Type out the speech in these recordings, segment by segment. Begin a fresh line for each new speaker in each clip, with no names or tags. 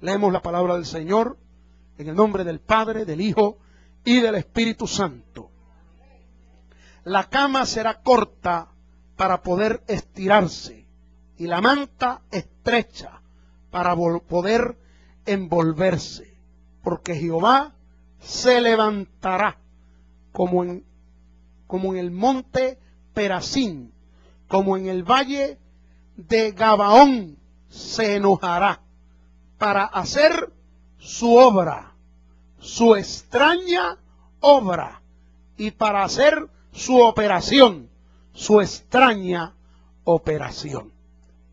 Leemos la palabra del Señor en el nombre del Padre, del Hijo y del Espíritu Santo. La cama será corta para poder estirarse y la manta estrecha para poder envolverse, porque Jehová se levantará como en el monte Perazín, como en el valle de Gabaón se enojará para hacer su obra, su extraña obra, y para hacer su operación, su extraña operación.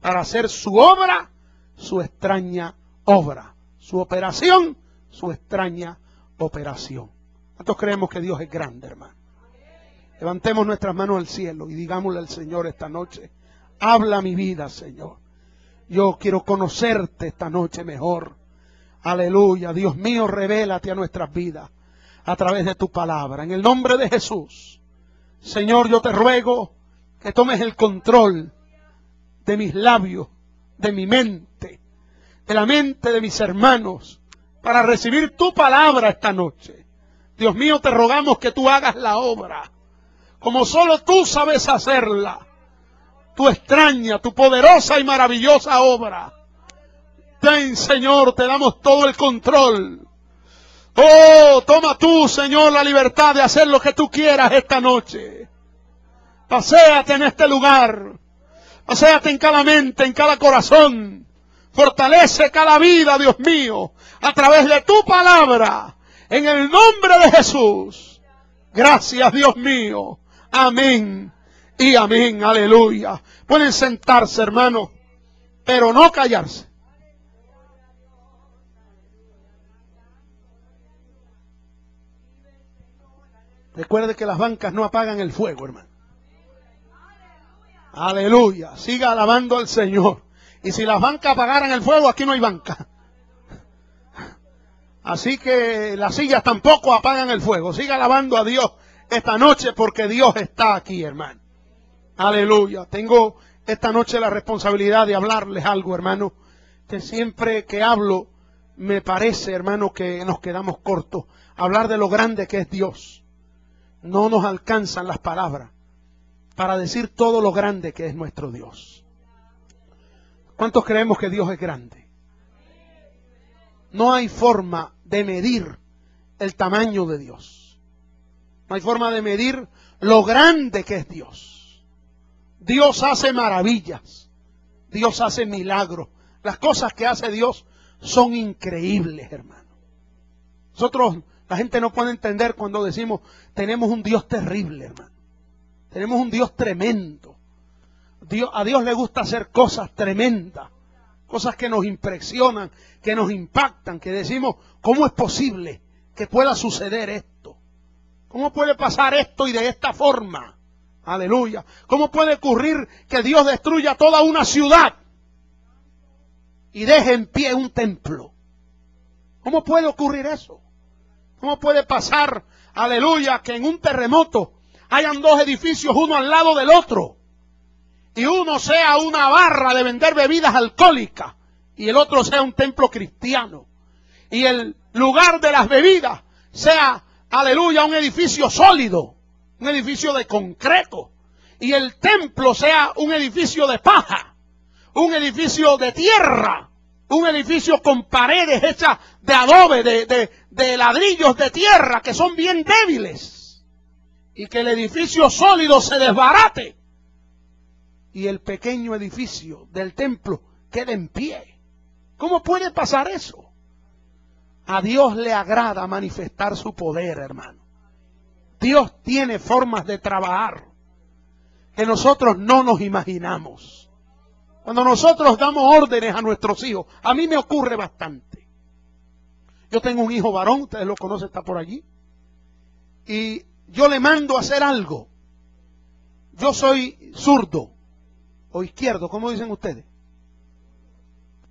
Para hacer su obra, su extraña obra. Su operación, su extraña operación. ¿Cuántos creemos que Dios es grande, hermano? Levantemos nuestras manos al cielo y digámosle al Señor esta noche: habla mi vida, Señor. Yo quiero conocerte esta noche mejor. Aleluya. Dios mío, revélate a nuestras vidas a través de tu palabra. En el nombre de Jesús, Señor, yo te ruego que tomes el control de mis labios, de mi mente, de la mente de mis hermanos, para recibir tu palabra esta noche. Dios mío, te rogamos que tú hagas la obra como solo tú sabes hacerla. Tu extraña, tu poderosa y maravillosa obra. Ten, Señor, te damos todo el control. Oh, toma tú, Señor, la libertad de hacer lo que tú quieras esta noche. Paséate en este lugar. Paséate en cada mente, en cada corazón. Fortalece cada vida, Dios mío, a través de tu palabra. En el nombre de Jesús. Gracias, Dios mío. Amén y amén. Aleluya. Pueden sentarse, hermanos, pero no callarse. Recuerde que las bancas no apagan el fuego, hermano. Aleluya. Siga alabando al Señor. Y si las bancas apagaran el fuego, aquí no hay banca. Así que las sillas tampoco apagan el fuego. Siga alabando a Dios esta noche, porque Dios está aquí, hermano. Aleluya. Tengo esta noche la responsabilidad de hablarles algo, hermano, que siempre que hablo me parece, hermano, que nos quedamos cortos. Hablar de lo grande que es Dios. No nos alcanzan las palabras para decir todo lo grande que es nuestro Dios. ¿Cuántos creemos que Dios es grande? No hay forma de medir el tamaño de Dios. No hay forma de medir lo grande que es Dios. Dios hace maravillas. Dios hace milagros. Las cosas que hace Dios son increíbles, hermano. Nosotros, la gente no puede entender cuando decimos, tenemos un Dios terrible, hermano. Tenemos un Dios tremendo. A Dios le gusta hacer cosas tremendas. Cosas que nos impresionan, que nos impactan, que decimos, ¿cómo es posible que pueda suceder esto? ¿Cómo puede pasar esto y de esta forma? Aleluya. ¿Cómo puede ocurrir que Dios destruya toda una ciudad y deje en pie un templo? ¿Cómo puede ocurrir eso? ¿Cómo puede pasar, aleluya, que en un terremoto hayan dos edificios uno al lado del otro? Y uno sea una barra de vender bebidas alcohólicas y el otro sea un templo cristiano. Y el lugar de las bebidas sea, aleluya, un edificio sólido, un edificio de concreto. Y el templo sea un edificio de paja, un edificio de tierra, un edificio con paredes hechas de adobe, de ladrillos de tierra que son bien débiles. Y que el edificio sólido se desbarate. Y el pequeño edificio del templo queda en pie. ¿Cómo puede pasar eso? A Dios le agrada manifestar su poder, hermano. Dios tiene formas de trabajar que nosotros no nos imaginamos. Cuando nosotros damos órdenes a nuestros hijos, a mí me ocurre bastante. Yo tengo un hijo varón, ustedes lo conocen, está por allí. Y yo le mando a hacer algo. Yo soy zurdo. O izquierdo, ¿cómo dicen ustedes?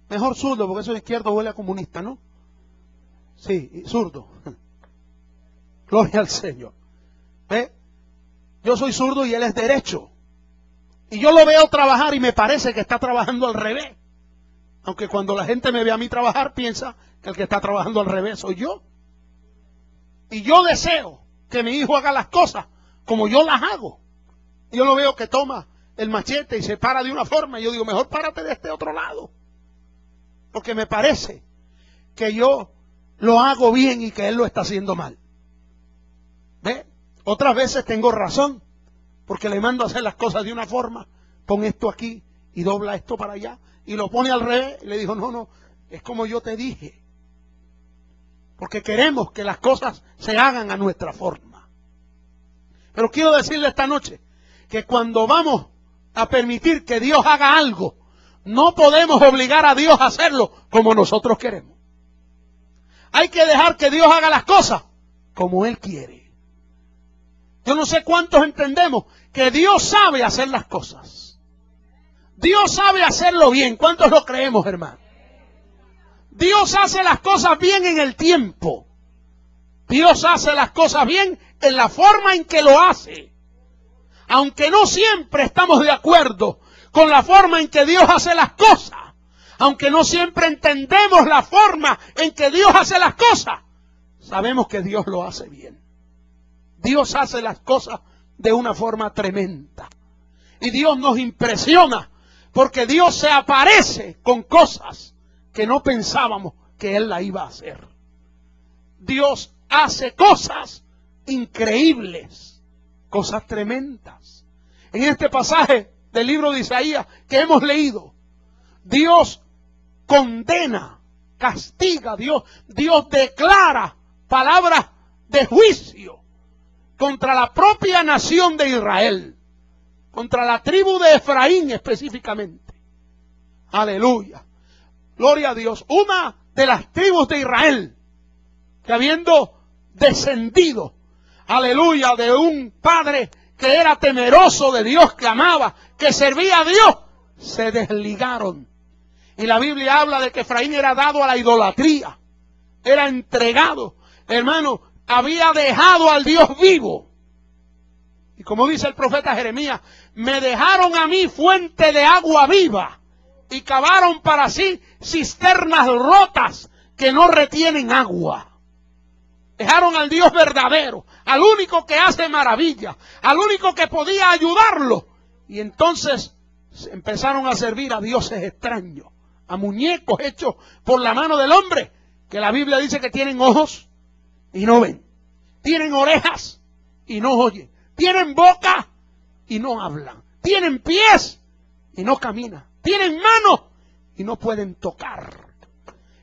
Mejor zurdo, porque eso de izquierdo huele a comunista, ¿no? Sí, zurdo. Gloria al Señor. ¿Ve? Yo soy zurdo y él es derecho. Y yo lo veo trabajar y me parece que está trabajando al revés. Aunque cuando la gente me ve a mí trabajar, piensa que el que está trabajando al revés soy yo. Y yo deseo que mi hijo haga las cosas como yo las hago. Yo lo veo que toma el machete y se para de una forma. Y yo digo, mejor párate de este otro lado. Porque me parece que yo lo hago bien y que él lo está haciendo mal. ¿Ve? Otras veces tengo razón, porque le mando a hacer las cosas de una forma. Pon esto aquí y dobla esto para allá. Y lo pone al revés. Y le dijo, no, es como yo te dije. Porque queremos que las cosas se hagan a nuestra forma. Pero quiero decirle esta noche que cuando vamos a permitir que Dios haga algo, no podemos obligar a Dios a hacerlo como nosotros queremos. Hay que dejar que Dios haga las cosas como Él quiere. Yo no sé cuántos entendemos que Dios sabe hacer las cosas. Dios sabe hacerlo bien. ¿Cuántos lo creemos, hermano? Dios hace las cosas bien en el tiempo. Dios hace las cosas bien en la forma en que lo hace. Aunque no siempre estamos de acuerdo con la forma en que Dios hace las cosas, aunque no siempre entendemos la forma en que Dios hace las cosas, sabemos que Dios lo hace bien. Dios hace las cosas de una forma tremenda. Y Dios nos impresiona porque Dios se aparece con cosas que no pensábamos que Él la iba a hacer. Dios hace cosas increíbles, cosas tremendas. En este pasaje del libro de Isaías que hemos leído, Dios condena, castiga, Dios declara palabras de juicio contra la propia nación de Israel, contra la tribu de Efraín específicamente. Aleluya. Gloria a Dios. Una de las tribus de Israel que habiendo descendido, aleluya, de un padre que era temeroso de Dios, que amaba, que servía a Dios, se desligaron. Y la Biblia habla de que Efraín era dado a la idolatría, era entregado, hermano, había dejado al Dios vivo. Y como dice el profeta Jeremías, me dejaron a mí fuente de agua viva y cavaron para sí cisternas rotas que no retienen agua. Dejaron al Dios verdadero, al único que hace maravillas, al único que podía ayudarlo. Y entonces empezaron a servir a dioses extraños, a muñecos hechos por la mano del hombre, que la Biblia dice que tienen ojos y no ven, tienen orejas y no oyen, tienen boca y no hablan, tienen pies y no caminan, tienen manos y no pueden tocar.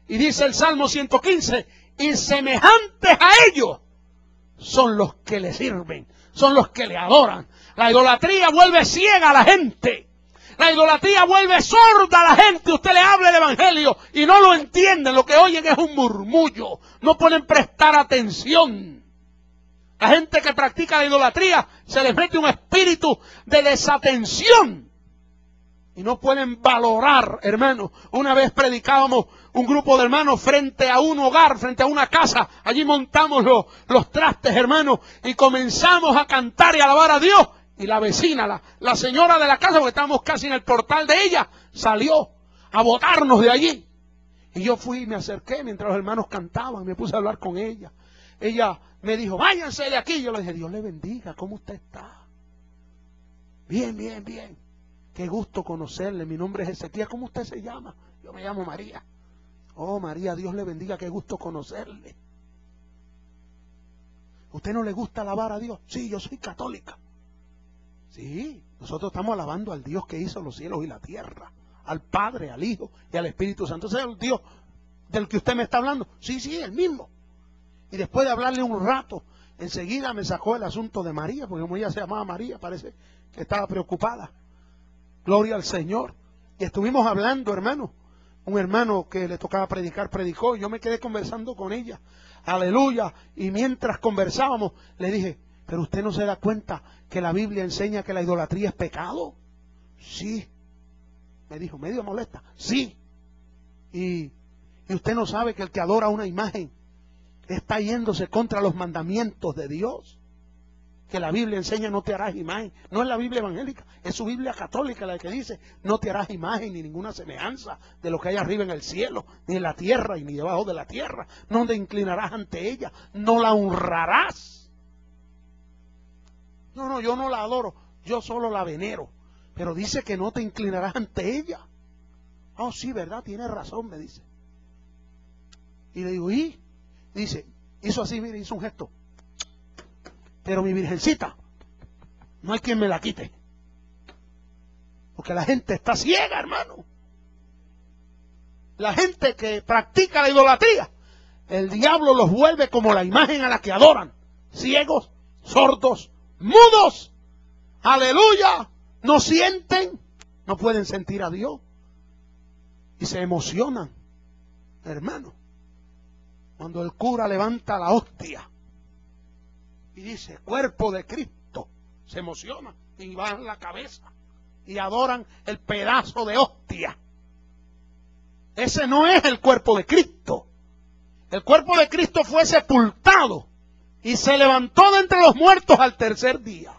Y dice el Salmo 115, y semejantes a ellos son los que le sirven, son los que le adoran. La idolatría vuelve ciega a la gente. La idolatría vuelve sorda a la gente. Usted le habla el evangelio y no lo entienden. Lo que oyen es un murmullo. No pueden prestar atención. La gente que practica la idolatría se les mete un espíritu de desatención. Y no pueden valorar, hermanos. Una vez predicábamos un grupo de hermanos frente a un hogar, frente a una casa. Allí montamos los trastes, hermanos, y comenzamos a cantar y a alabar a Dios. Y la vecina, la señora de la casa, porque estábamos casi en el portal de ella, salió a botarnos de allí. Y yo fui y me acerqué mientras los hermanos cantaban, me puse a hablar con ella. Ella me dijo, váyanse de aquí. Yo le dije, Dios le bendiga, ¿cómo usted está? Bien, bien, bien. Qué gusto conocerle, mi nombre es Ezequiel. ¿Cómo usted se llama? Yo me llamo María. Oh, María, Dios le bendiga, qué gusto conocerle. ¿Usted no le gusta alabar a Dios? Sí, yo soy católica. Sí, nosotros estamos alabando al Dios que hizo los cielos y la tierra, al Padre, al Hijo y al Espíritu Santo. ¿Ese es el Dios del que usted me está hablando? Sí, sí, el mismo. Y después de hablarle un rato, enseguida me sacó el asunto de María, porque como ella se llamaba María, parece que estaba preocupada. Gloria al Señor. Y estuvimos hablando, hermano. Un hermano que le tocaba predicar, predicó. Y yo me quedé conversando con ella. Aleluya. Y mientras conversábamos, le dije, ¿pero usted no se da cuenta que la Biblia enseña que la idolatría es pecado? Sí. Me dijo, medio molesta. Sí. Y usted no sabe que el que adora una imagen está yéndose contra los mandamientos de Dios. que la Biblia enseña no te harás imagen. No es la Biblia evangélica, es su Biblia católica la que dice no te harás imagen ni ninguna semejanza de lo que hay arriba en el cielo, ni en la tierra y ni debajo de la tierra. No te inclinarás ante ella, no la honrarás. No, yo no la adoro, yo solo la venero. Pero dice que no te inclinarás ante ella. Oh, sí, verdad, tiene razón, me dice. Y le digo, ¿y? Dice, hizo así, mire, hizo un gesto. Pero mi virgencita, no hay quien me la quite. Porque la gente está ciega, hermano. La gente que practica la idolatría, el diablo los vuelve como la imagen a la que adoran. Ciegos, sordos, mudos. Aleluya. No sienten, no pueden sentir a Dios. Y se emocionan, hermano. Cuando el cura levanta la hostia y dice, cuerpo de Cristo, se emocionan y bajan la cabeza y adoran el pedazo de hostia. Ese no es el cuerpo de Cristo. El cuerpo de Cristo fue sepultado y se levantó de entre los muertos al tercer día.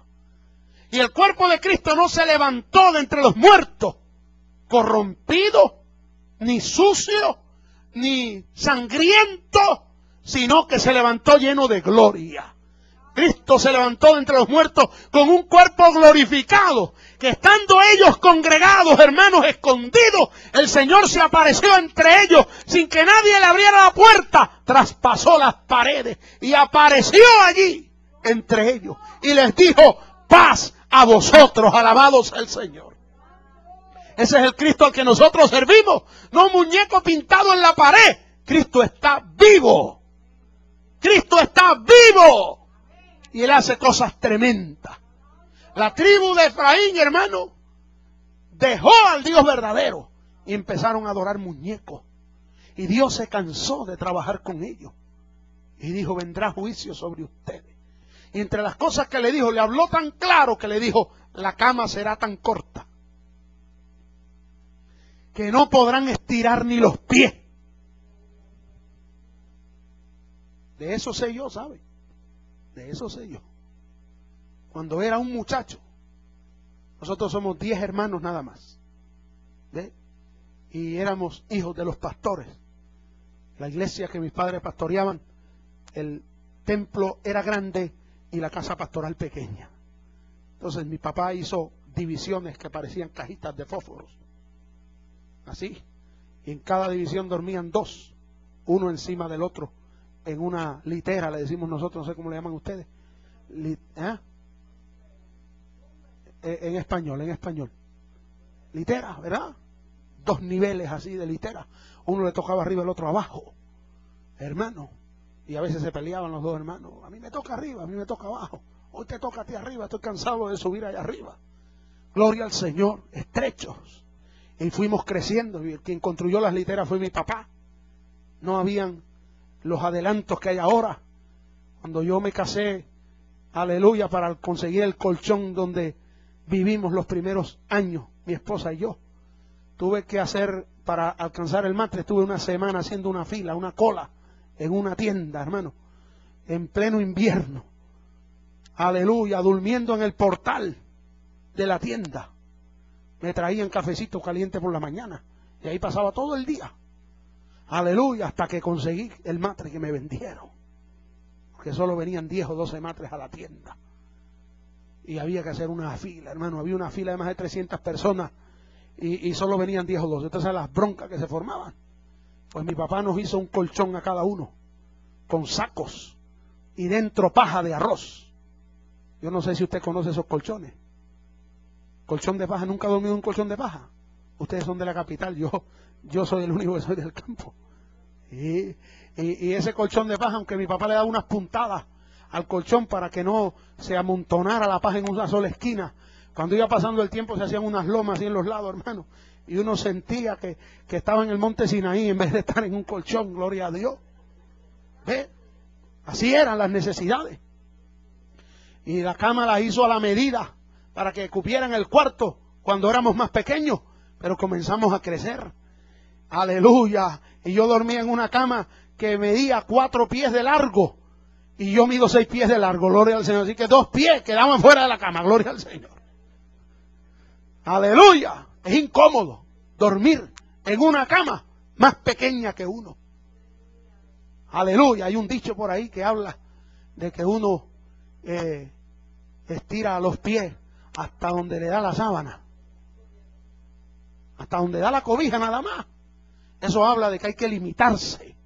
Y el cuerpo de Cristo no se levantó de entre los muertos corrompido, ni sucio, ni sangriento, sino que se levantó lleno de gloria. Cristo se levantó de entre los muertos con un cuerpo glorificado, que estando ellos congregados, hermanos, escondidos, el Señor se apareció entre ellos sin que nadie le abriera la puerta, traspasó las paredes y apareció allí entre ellos y les dijo, paz a vosotros, alabados el Señor. Ese es el Cristo al que nosotros servimos, no un muñeco pintado en la pared. Cristo está vivo. Cristo está vivo. Y Él hace cosas tremendas. La tribu de Efraín, hermano, dejó al Dios verdadero y empezaron a adorar muñecos. Y Dios se cansó de trabajar con ellos. Y dijo, vendrá juicio sobre ustedes. Y entre las cosas que le dijo, le habló tan claro que le dijo, la cama será tan corta que no podrán estirar ni los pies. De eso sé yo, ¿sabe? De eso sé yo. Cuando era un muchacho, nosotros somos 10 hermanos nada más. ¿Ve? Y éramos hijos de los pastores. La iglesia que mis padres pastoreaban, el templo era grande y la casa pastoral pequeña. Entonces mi papá hizo divisiones que parecían cajitas de fósforos. Así. Y en cada división dormían 2, uno encima del otro, en una litera, le decimos nosotros, no sé cómo le llaman ustedes. En español. Litera, ¿verdad? 2 niveles así de litera. Uno le tocaba arriba, el otro abajo. Hermano. Y a veces se peleaban los 2 hermanos. A mí me toca arriba, a mí me toca abajo. Hoy te toca a ti arriba, estoy cansado de subir allá arriba. Gloria al Señor, estrechos. Y fuimos creciendo. Y quien construyó las literas fue mi papá. No habían los adelantos que hay ahora. Cuando yo me casé, aleluya, para conseguir el colchón donde vivimos los primeros años, mi esposa y yo, tuve que hacer, para alcanzar el matre, estuve una semana haciendo una fila, una cola, en una tienda, hermano, en pleno invierno. Aleluya, durmiendo en el portal de la tienda. Me traían cafecito caliente por la mañana y ahí pasaba todo el día. Aleluya, hasta que conseguí el matre que me vendieron. Porque solo venían 10 o 12 matres a la tienda. Y había que hacer una fila, hermano. Había una fila de más de 300 personas y solo venían 10 o 12. Entonces las broncas que se formaban. Pues mi papá nos hizo un colchón a cada uno, con sacos y dentro paja de arroz. Yo no sé si usted conoce esos colchones. Colchón de paja, ¿nunca ha dormido en un colchón de paja? Ustedes son de la capital, yo soy el único que soy del campo. Y ese colchón de paja, aunque mi papá le daba unas puntadas al colchón para que no se amontonara la paja en una sola esquina, cuando iba pasando el tiempo se hacían unas lomas así en los lados, hermano, y uno sentía que estaba en el monte Sinaí en vez de estar en un colchón, gloria a Dios. ¿Ve? Así eran las necesidades. Y la cama la hizo a la medida para que cupieran el cuarto cuando éramos más pequeños, pero comenzamos a crecer. Aleluya. Y yo dormía en una cama que medía 4 pies de largo Y yo mido 6 pies de largo, gloria al Señor. Así que 2 pies quedaban fuera de la cama, gloria al Señor. Aleluya. Es incómodo dormir en una cama más pequeña que uno. Aleluya. Hay un dicho por ahí que habla de que uno estira los pies hasta donde le da la sábana, hasta donde da la cobija nada más. Eso habla de que hay que limitarse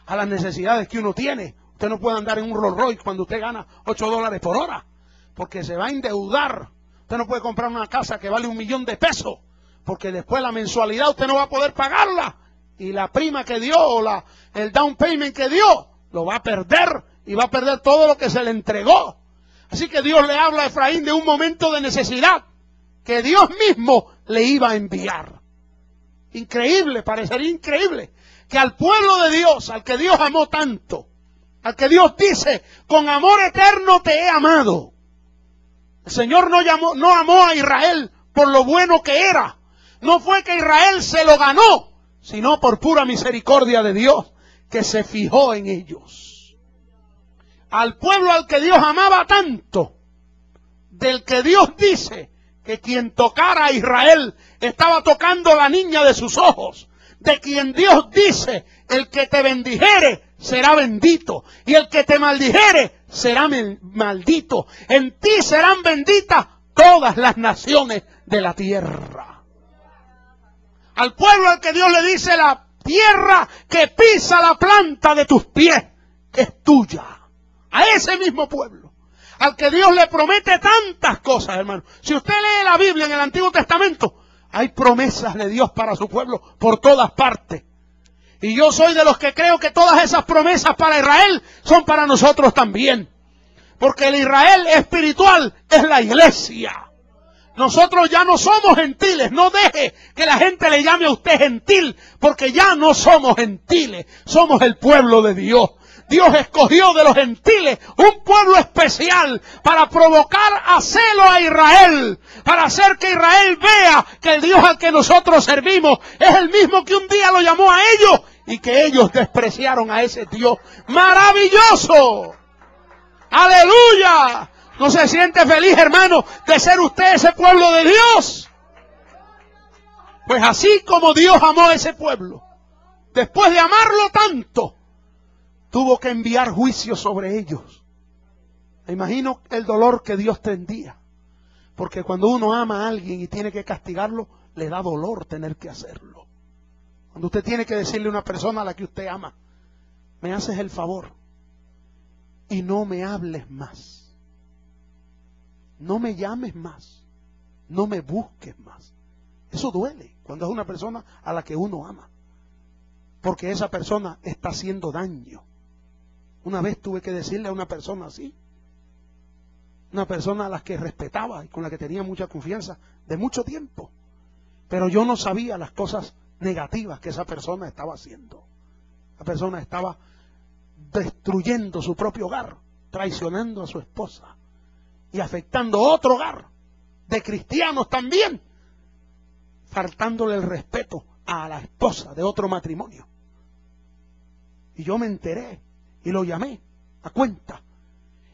a las necesidades que uno tiene. Usted no puede andar en un Rolls Royce cuando usted gana $8 por hora, porque se va a endeudar. Usted no puede comprar una casa que vale $1.000.000, porque después la mensualidad usted no va a poder pagarla. Y la prima que dio, o el down payment que dio, lo va a perder, y va a perder todo lo que se le entregó. Así que Dios le habla a Efraín de un momento de necesidad que Dios mismo le iba a enviar. Increíble, parecería increíble que al pueblo de Dios, al que Dios amó tanto, al que Dios dice, con amor eterno te he amado. El Señor no amó a Israel por lo bueno que era. No fue que Israel se lo ganó, sino por pura misericordia de Dios, que se fijó en ellos. Al pueblo al que Dios amaba tanto, del que Dios dice que quien tocara a Israel estaba tocando la niña de sus ojos, de quien Dios dice, el que te bendijere será bendito, y el que te maldijere será maldito. En ti serán benditas todas las naciones de la tierra. Al pueblo al que Dios le dice, la tierra que pisa la planta de tus pies es tuya. A ese mismo pueblo, al que Dios le promete tantas cosas, hermano. Si usted lee la Biblia en el Antiguo Testamento, hay promesas de Dios para su pueblo por todas partes. Y yo soy de los que creo que todas esas promesas para Israel son para nosotros también. Porque el Israel espiritual es la iglesia. Nosotros ya no somos gentiles. No deje que la gente le llame a usted gentil, porque ya no somos gentiles. Somos el pueblo de Dios. Dios escogió de los gentiles un pueblo especial para provocar a celo a Israel, para hacer que Israel vea que el Dios al que nosotros servimos es el mismo que un día lo llamó a ellos y que ellos despreciaron a ese Dios. ¡Maravilloso! ¡Aleluya! ¿No se siente feliz, hermano, de ser usted ese pueblo de Dios? Pues así como Dios amó a ese pueblo, después de amarlo tanto, tuvo que enviar juicio sobre ellos. Me imagino el dolor que Dios tendría, porque cuando uno ama a alguien y tiene que castigarlo, le da dolor tener que hacerlo. Cuando usted tiene que decirle a una persona a la que usted ama, me haces el favor y no me hables más, no me llames más, no me busques más. Eso duele cuando es una persona a la que uno ama, porque esa persona está haciendo daño. Una vez tuve que decirle a una persona así, una persona a la que respetaba y con la que tenía mucha confianza de mucho tiempo, pero yo no sabía las cosas negativas que esa persona estaba haciendo. La persona estaba destruyendo su propio hogar, traicionando a su esposa y afectando otro hogar de cristianos también, faltándole el respeto a la esposa de otro matrimonio. Y yo me enteré y lo llamé a cuenta.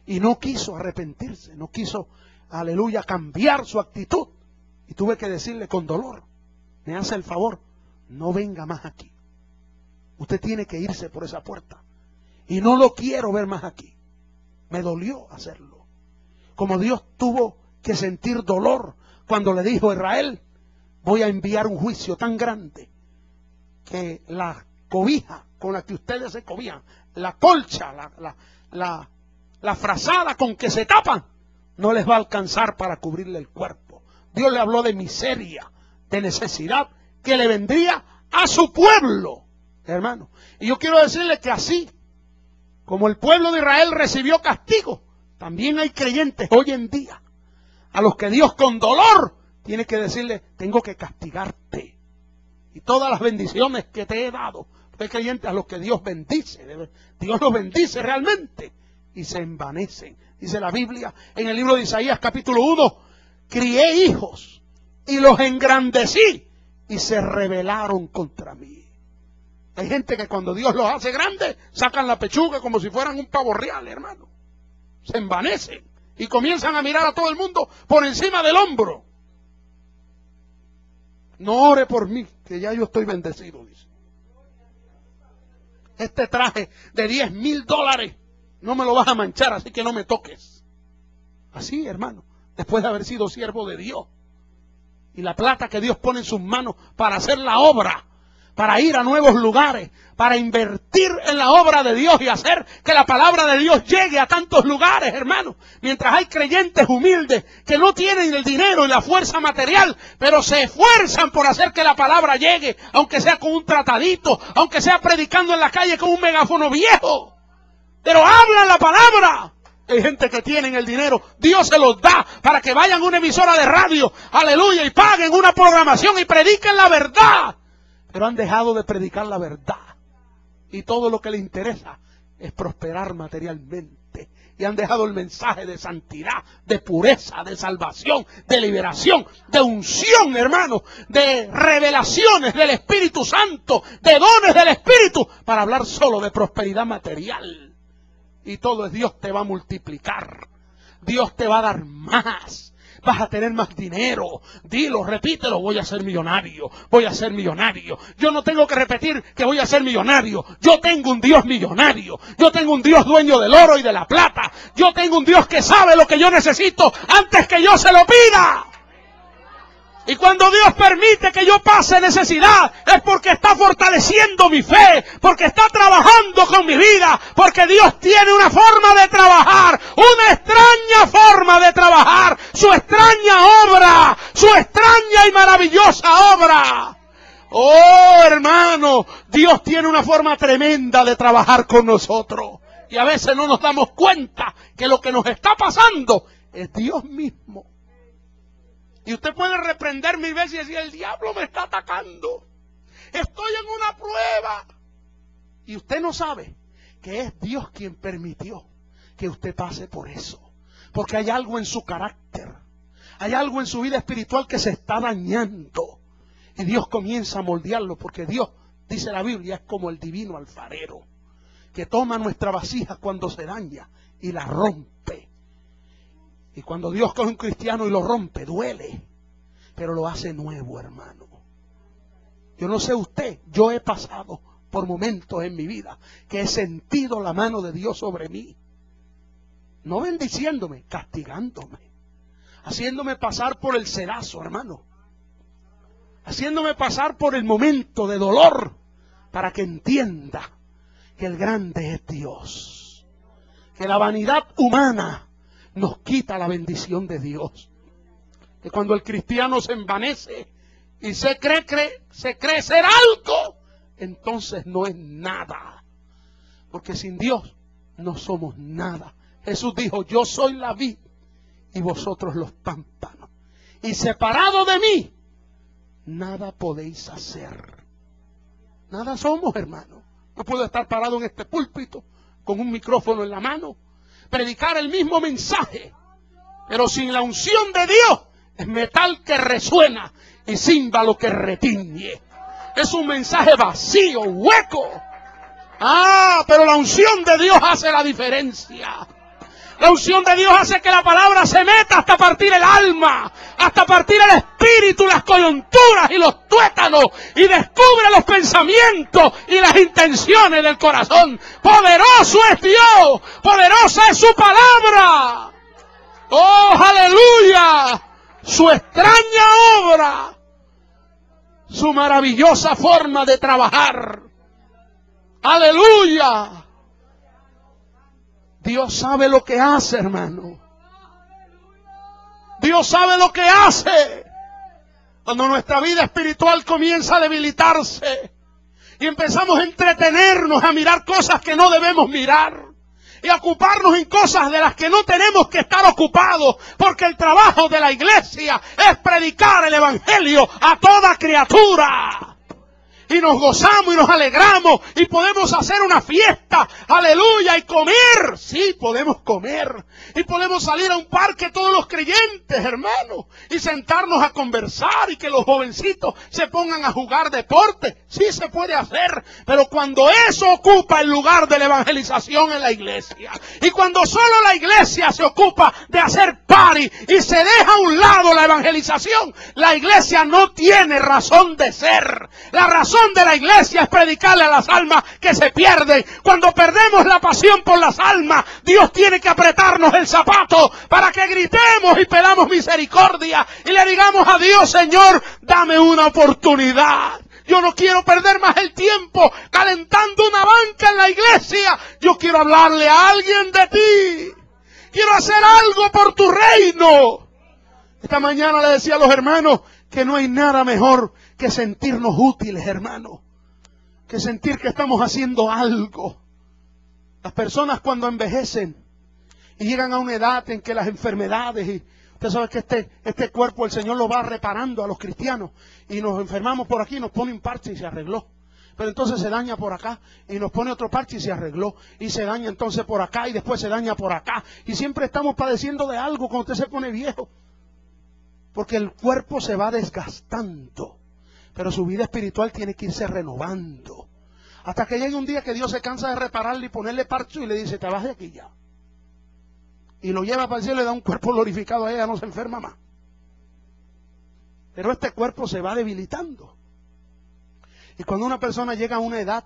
Y no quiso arrepentirse, no quiso, aleluya, cambiar su actitud. Y tuve que decirle con dolor, me hace el favor, no venga más aquí. Usted tiene que irse por esa puerta. Y no lo quiero ver más aquí. Me dolió hacerlo. Como Dios tuvo que sentir dolor cuando le dijo a Israel, voy a enviar un juicio tan grande que la cobija con la que ustedes se cobijan, la colcha, la frazada con que se tapan, no les va a alcanzar para cubrirle el cuerpo. Dios le habló de miseria, de necesidad que le vendría a su pueblo, hermano. Y yo quiero decirle que así como el pueblo de Israel recibió castigo, también hay creyentes hoy en día a los que Dios con dolor tiene que decirle, tengo que castigarte. Y todas las bendiciones que te he dado, hay creyentes a los que Dios bendice, Dios los bendice realmente, y se envanecen. Dice la Biblia en el libro de Isaías capítulo 1, crié hijos y los engrandecí y se rebelaron contra mí. Hay gente que cuando Dios los hace grandes, sacan la pechuga como si fueran un pavo real, hermano. Se envanecen y comienzan a mirar a todo el mundo por encima del hombro. No ore por mí, que ya yo estoy bendecido, dice. Este traje de $10,000 no me lo vas a manchar, así que no me toques. Así, hermano, después de haber sido siervo de Dios. Y la plata que Dios pone en sus manos para hacer la obra, para ir a nuevos lugares, para invertir en la obra de Dios y hacer que la palabra de Dios llegue a tantos lugares, hermano. Mientras hay creyentes humildes que no tienen el dinero y la fuerza material, pero se esfuerzan por hacer que la palabra llegue, aunque sea con un tratadito, aunque sea predicando en la calle con un megáfono viejo. Pero hablan la palabra. Hay gente que tienen el dinero, Dios se los da para que vayan a una emisora de radio, aleluya, y paguen una programación y prediquen la verdad. Pero han dejado de predicar la verdad. Y todo lo que les interesa es prosperar materialmente. Y han dejado el mensaje de santidad, de pureza, de salvación, de liberación, de unción, hermano, de revelaciones del Espíritu Santo, de dones del Espíritu, para hablar solo de prosperidad material. Y todo es Dios te va a multiplicar. Dios te va a dar más. Vas a tener más dinero. Dilo, repítelo, voy a ser millonario, voy a ser millonario. Yo no tengo que repetir que voy a ser millonario. Yo tengo un Dios millonario. Yo tengo un Dios dueño del oro y de la plata. Yo tengo un Dios que sabe lo que yo necesito antes que yo se lo pida. Y cuando Dios permite que yo pase necesidad, es porque está fortaleciendo mi fe, porque está trabajando con mi vida, porque Dios tiene una forma de trabajar, una extraña forma de trabajar, su extraña obra, su extraña y maravillosa obra. Oh, hermano, Dios tiene una forma tremenda de trabajar con nosotros. Y a veces no nos damos cuenta que lo que nos está pasando es Dios mismo. Y usted puede reprender mil veces y decir, el diablo me está atacando. Estoy en una prueba. Y usted no sabe que es Dios quien permitió que usted pase por eso. Porque hay algo en su carácter. Hay algo en su vida espiritual que se está dañando. Y Dios comienza a moldearlo. Porque Dios, dice la Biblia, es como el divino alfarero, que toma nuestra vasija cuando se daña y la rompe. Y cuando Dios coge a un cristiano y lo rompe, duele, pero lo hace nuevo, hermano. Yo no sé usted, yo he pasado por momentos en mi vida que he sentido la mano de Dios sobre mí. No bendiciéndome, castigándome. Haciéndome pasar por el cedazo, hermano. Haciéndome pasar por el momento de dolor para que entienda que el grande es Dios. Que la vanidad humana nos quita la bendición de Dios. Que cuando el cristiano se envanece y se cree ser algo, entonces no es nada. Porque sin Dios no somos nada. Jesús dijo, yo soy la vid y vosotros los pámpanos. Y separado de mí, nada podéis hacer. Nada somos, hermano. No puedo estar parado en este púlpito con un micrófono en la mano, predicar el mismo mensaje, pero sin la unción de Dios es metal que resuena y címbalo que retiñe. Es un mensaje vacío, hueco. Pero la unción de Dios hace la diferencia. La unción de Dios hace que la palabra se meta hasta partir el alma, hasta partir el espíritu, las coyunturas y los tuétanos, y descubre los pensamientos y las intenciones del corazón. Poderoso es Dios, poderosa es su palabra. ¡Oh, aleluya! Su extraña obra, su maravillosa forma de trabajar. ¡Aleluya! Dios sabe lo que hace, hermano. Dios sabe lo que hace. Cuando nuestra vida espiritual comienza a debilitarse y empezamos a entretenernos, a mirar cosas que no debemos mirar y a ocuparnos en cosas de las que no tenemos que estar ocupados, porque el trabajo de la iglesia es predicar el evangelio a toda criatura. y nos gozamos y nos alegramos y podemos hacer una fiesta, aleluya, y comer. Sí, podemos comer y podemos salir a un parque todos los creyentes, hermanos, y sentarnos a conversar y que los jovencitos se pongan a jugar deporte. Sí se puede hacer, pero cuando eso ocupa el lugar de la evangelización en la iglesia y cuando solo la iglesia se ocupa de hacer party y se deja a un lado la evangelización, la iglesia no tiene razón de ser. La razón de la iglesia es predicarle a las almas que se pierden. Cuando perdemos la pasión por las almas, Dios tiene que apretarnos el zapato para que gritemos y pedamos misericordia y le digamos a Dios: Señor, dame una oportunidad. Yo no quiero perder más el tiempo calentando una banca en la iglesia. Yo quiero hablarle a alguien de ti. Quiero hacer algo por tu reino. Esta mañana le decía a los hermanos que no hay nada mejor que sentirnos útiles, hermanos. Que sentir que estamos haciendo algo. Las personas cuando envejecen y llegan a una edad en que las enfermedades, y usted sabe que este cuerpo el Señor lo va reparando a los cristianos, y nos enfermamos por aquí, nos pone un parche y se arregló. Pero entonces se daña por acá y nos pone otro parche y se arregló. Y se daña entonces por acá y después se daña por acá. Y siempre estamos padeciendo de algo cuando usted se pone viejo. Porque el cuerpo se va desgastando. Pero su vida espiritual tiene que irse renovando. Hasta que llegue un día que Dios se cansa de repararle y ponerle parche y le dice: te vas de aquí ya. Y lo lleva para el cielo y le da un cuerpo glorificado a ella, no se enferma más. Pero este cuerpo se va debilitando. Y cuando una persona llega a una edad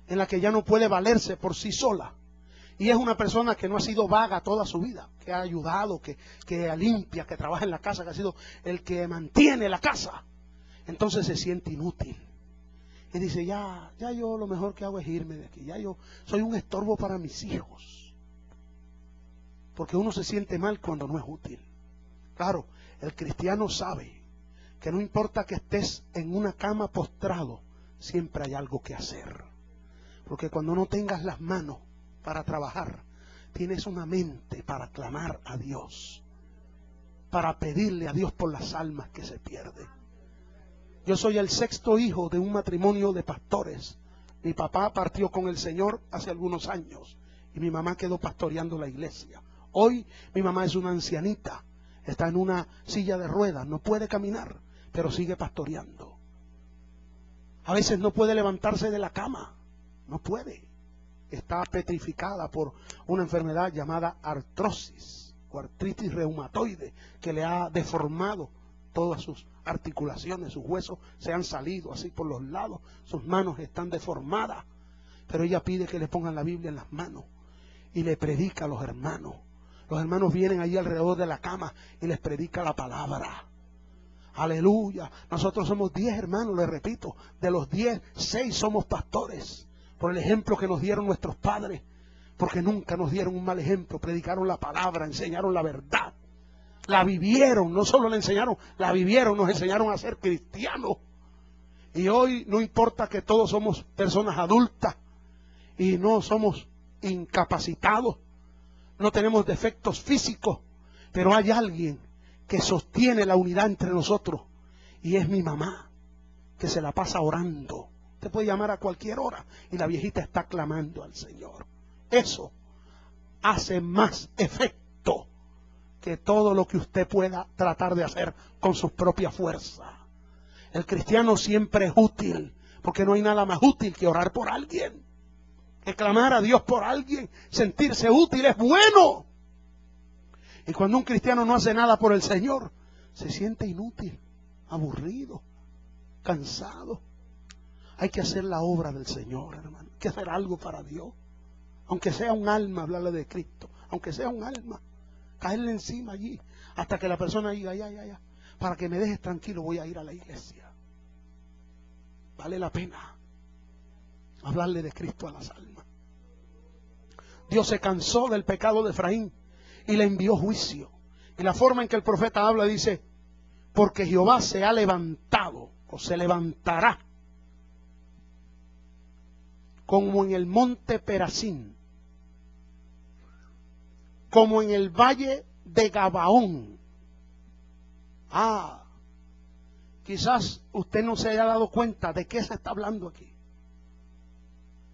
en la que ya no puede valerse por sí sola, y es una persona que no ha sido vaga toda su vida, que ha ayudado, que limpia, que trabaja en la casa, que ha sido el que mantiene la casa, entonces se siente inútil. Y dice: ya yo lo mejor que hago es irme de aquí, ya yo soy un estorbo para mis hijos. Porque uno se siente mal cuando no es útil. Claro, el cristiano sabe que no importa que estés en una cama postrado, siempre hay algo que hacer. Porque cuando no tengas las manos para trabajar, tienes una mente para clamar a Dios, para pedirle a Dios por las almas que se pierden. Yo soy el sexto hijo de un matrimonio de pastores. Mi papá partió con el Señor hace algunos años y mi mamá quedó pastoreando la iglesia. Hoy mi mamá es una ancianita, está en una silla de ruedas, no puede caminar, pero sigue pastoreando. A veces no puede levantarse de la cama, no puede. Está petrificada por una enfermedad llamada artrosis o artritis reumatoide, que le ha deformado todas sus articulaciones, sus huesos se han salido así por los lados, sus manos están deformadas. Pero ella pide que le pongan la Biblia en las manos y le predica a los hermanos. Los hermanos vienen allí alrededor de la cama y les predica la palabra. Aleluya. Nosotros somos 10 hermanos, les repito. De los 10, 6 somos pastores. Por el ejemplo que nos dieron nuestros padres. Porque nunca nos dieron un mal ejemplo. Predicaron la palabra, enseñaron la verdad. La vivieron, no solo la enseñaron, la vivieron, nos enseñaron a ser cristianos. Y hoy no importa que todos somos personas adultas y no somos incapacitados. No tenemos defectos físicos, pero hay alguien que sostiene la unidad entre nosotros, y es mi mamá, que se la pasa orando. Usted puede llamar a cualquier hora y la viejita está clamando al Señor. Eso hace más efecto que todo lo que usted pueda tratar de hacer con sus propias fuerzas. El cristiano siempre es útil, porque no hay nada más útil que orar por alguien, que clamar a Dios por alguien. Sentirse útil es bueno. Y cuando un cristiano no hace nada por el Señor, se siente inútil, aburrido, cansado. Hay que hacer la obra del Señor, hermano. Hay que hacer algo para Dios. Aunque sea un alma, hablarle de Cristo. Aunque sea un alma, caerle encima allí, hasta que la persona diga: ya, para que me dejes tranquilo, voy a ir a la iglesia. Vale la pena hablarle de Cristo a las almas. Dios se cansó del pecado de Efraín y le envió juicio. Y la forma en que el profeta habla dice: porque Jehová se ha levantado, o se levantará, como en el monte Perazín, como en el valle de Gabaón. Quizás usted no se haya dado cuenta de qué se está hablando aquí.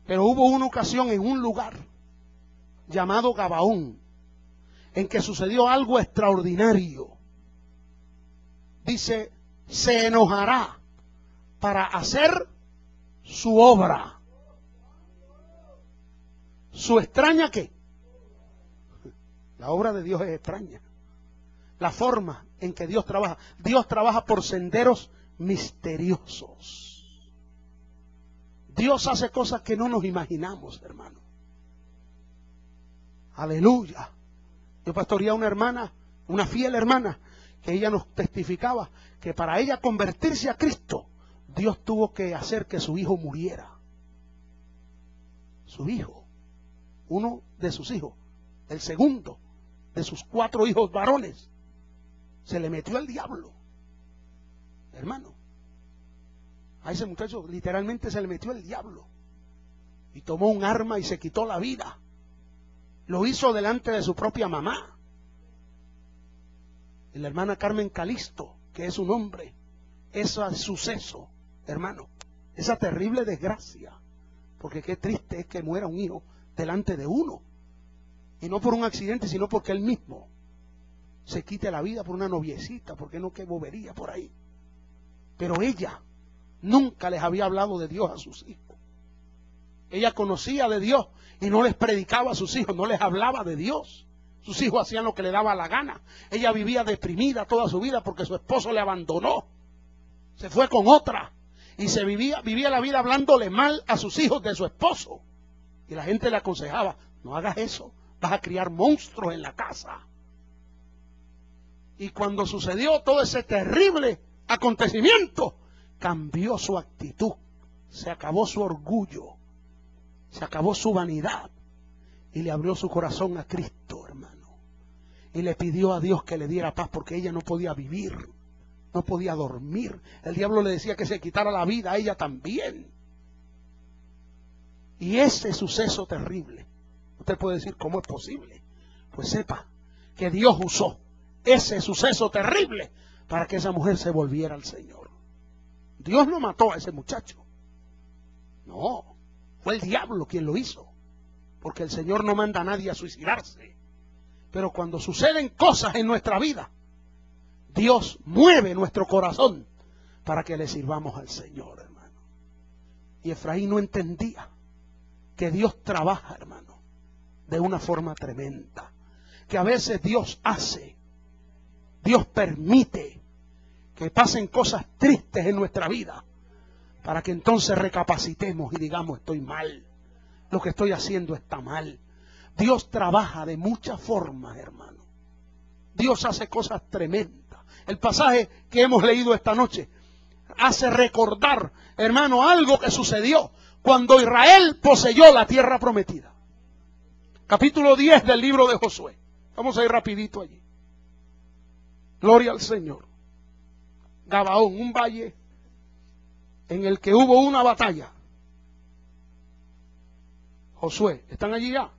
Pero hubo una ocasión en un lugar llamado Gabaón en que sucedió algo extraordinario. Dice, se enojará para hacer su obra. ¿Su extraña qué? La obra de Dios es extraña. La forma en que Dios trabaja por senderos misteriosos. Dios hace cosas que no nos imaginamos, hermano. Aleluya. Yo pastoreé a una hermana, una fiel hermana, que ella nos testificaba que para ella convertirse a Cristo, Dios tuvo que hacer que su hijo muriera. Su hijo, uno de sus hijos, el segundo de sus 4 hijos varones, se le metió el diablo. Hermano, a ese muchacho literalmente se le metió el diablo y tomó un arma y se quitó la vida. Lo hizo delante de su propia mamá. Y la hermana Carmen Calisto, que es su nombre, ese suceso, hermano, esa terrible desgracia, porque qué triste es que muera un hijo delante de uno, y no por un accidente, sino porque él mismo se quite la vida por una noviecita, porque no, qué bobería por ahí. Pero ella nunca les había hablado de Dios a sus hijos. Ella conocía de Dios y no les predicaba a sus hijos, no les hablaba de Dios. Sus hijos hacían lo que le daba la gana. Ella vivía deprimida toda su vida porque su esposo le abandonó. Se fue con otra y vivía la vida hablándole mal a sus hijos de su esposo. Y la gente le aconsejaba, no hagas eso, vas a criar monstruos en la casa. Y cuando sucedió todo ese terrible acontecimiento, cambió su actitud, se acabó su orgullo, se acabó su vanidad y le abrió su corazón a Cristo, hermano. Y le pidió a Dios que le diera paz porque ella no podía vivir, no podía dormir. El diablo le decía que se quitara la vida a ella también. Y ese suceso terrible, usted puede decir, ¿cómo es posible? Pues sepa que Dios usó ese suceso terrible para que esa mujer se volviera al Señor. Dios no mató a ese muchacho. No, fue el diablo quien lo hizo. Porque el Señor no manda a nadie a suicidarse. Pero cuando suceden cosas en nuestra vida, Dios mueve nuestro corazón para que le sirvamos al Señor, hermano. Y Efraín no entendía que Dios trabaja, hermano, de una forma tremenda. Que a veces Dios permite que pasen cosas tristes en nuestra vida para que entonces recapacitemos y digamos, estoy mal, lo que estoy haciendo está mal. Dios trabaja de muchas formas, hermano. Dios hace cosas tremendas. El pasaje que hemos leído esta noche hace recordar, hermano, algo que sucedió cuando Israel poseyó la tierra prometida. Capítulo 10 del libro de Josué. Vamos a ir rapidito allí. Gloria al Señor. Gabaón, un valle en el que hubo una batalla. Josué, ¿están allí ya?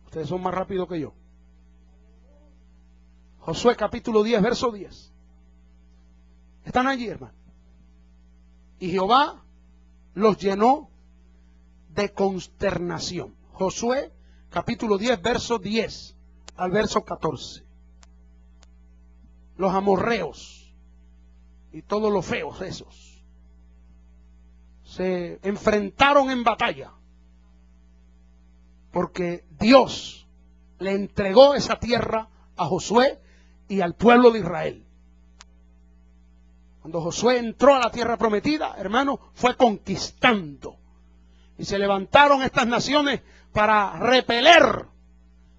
Ustedes son más rápidos que yo. Josué capítulo 10, verso 10. ¿Están allí, hermano? Y Jehová los llenó de consternación. Josué capítulo 10, verso 10 al verso 14. Los amorreos y todos los feos esos se enfrentaron en batalla porque Dios le entregó esa tierra a Josué y al pueblo de Israel. Cuando Josué entró a la tierra prometida, hermano, fue conquistando. Y se levantaron estas naciones para repeler,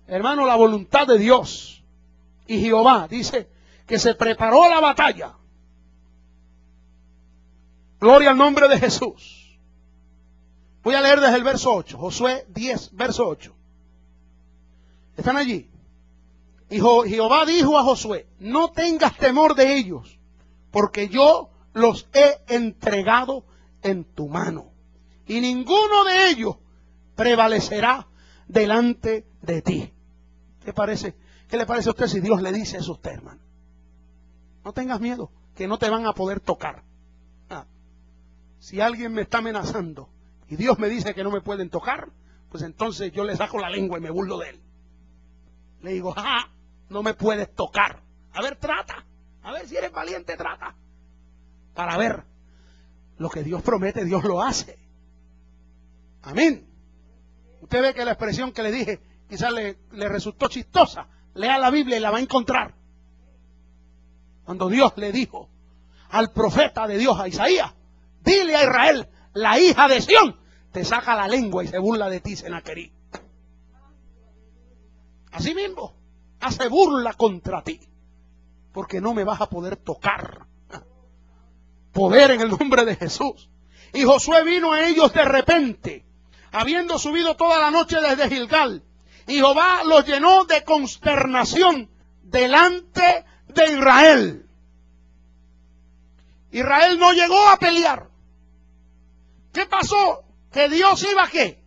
hermano, la voluntad de Dios. Y Jehová dice que se preparó la batalla. Gloria al nombre de Jesús. Voy a leer desde el verso 8. Josué 10, verso 8. ¿Están allí? Y Jehová dijo a Josué, no tengas temor de ellos, porque yo los he entregado en tu mano. Y ninguno de ellos prevalecerá delante de ti. ¿Qué parece? ¿Qué le parece a usted si Dios le dice eso a usted, hermano? No tengas miedo. que no te van a poder tocar. Si alguien me está amenazando y Dios me dice que no me pueden tocar, pues entonces yo le saco la lengua y me burlo de él. Le digo, no me puedes tocar. A ver, trata. A ver si eres valiente, trata. Para ver, lo que Dios promete, Dios lo hace. Amén. Usted ve que la expresión que le dije quizás le resultó chistosa. Lea la Biblia y la va a encontrar. Cuando Dios le dijo al profeta de Dios, a Isaías, dile a Israel, la hija de Sión te saca la lengua y se burla de ti, Senaquerí. Así mismo, hace burla contra ti, porque no me vas a poder tocar. Poder en el nombre de Jesús. Y Josué vino a ellos de repente, habiendo subido toda la noche desde Gilgal, y Jehová los llenó de consternación delante de Israel. Israel no llegó a pelear. ¿Qué pasó? Que Dios iba, ¿qué?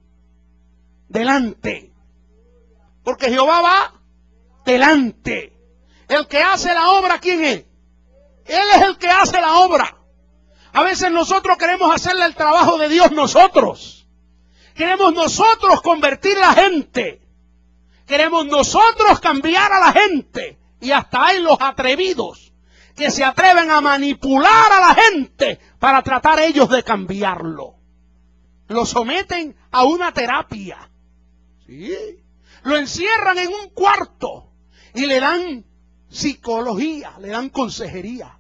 Delante. Porque Jehová va delante. El que hace la obra, ¿quién es? Él es el que hace la obra. A veces nosotros queremos hacerle el trabajo de Dios nosotros. Queremos nosotros convertir a la gente. Queremos nosotros cambiar a la gente. Y hasta hay los atrevidos que se atreven a manipular a la gente para tratar ellos de cambiarlo. Lo someten a una terapia. ¿Sí? Lo encierran en un cuarto y le dan psicología, le dan consejería.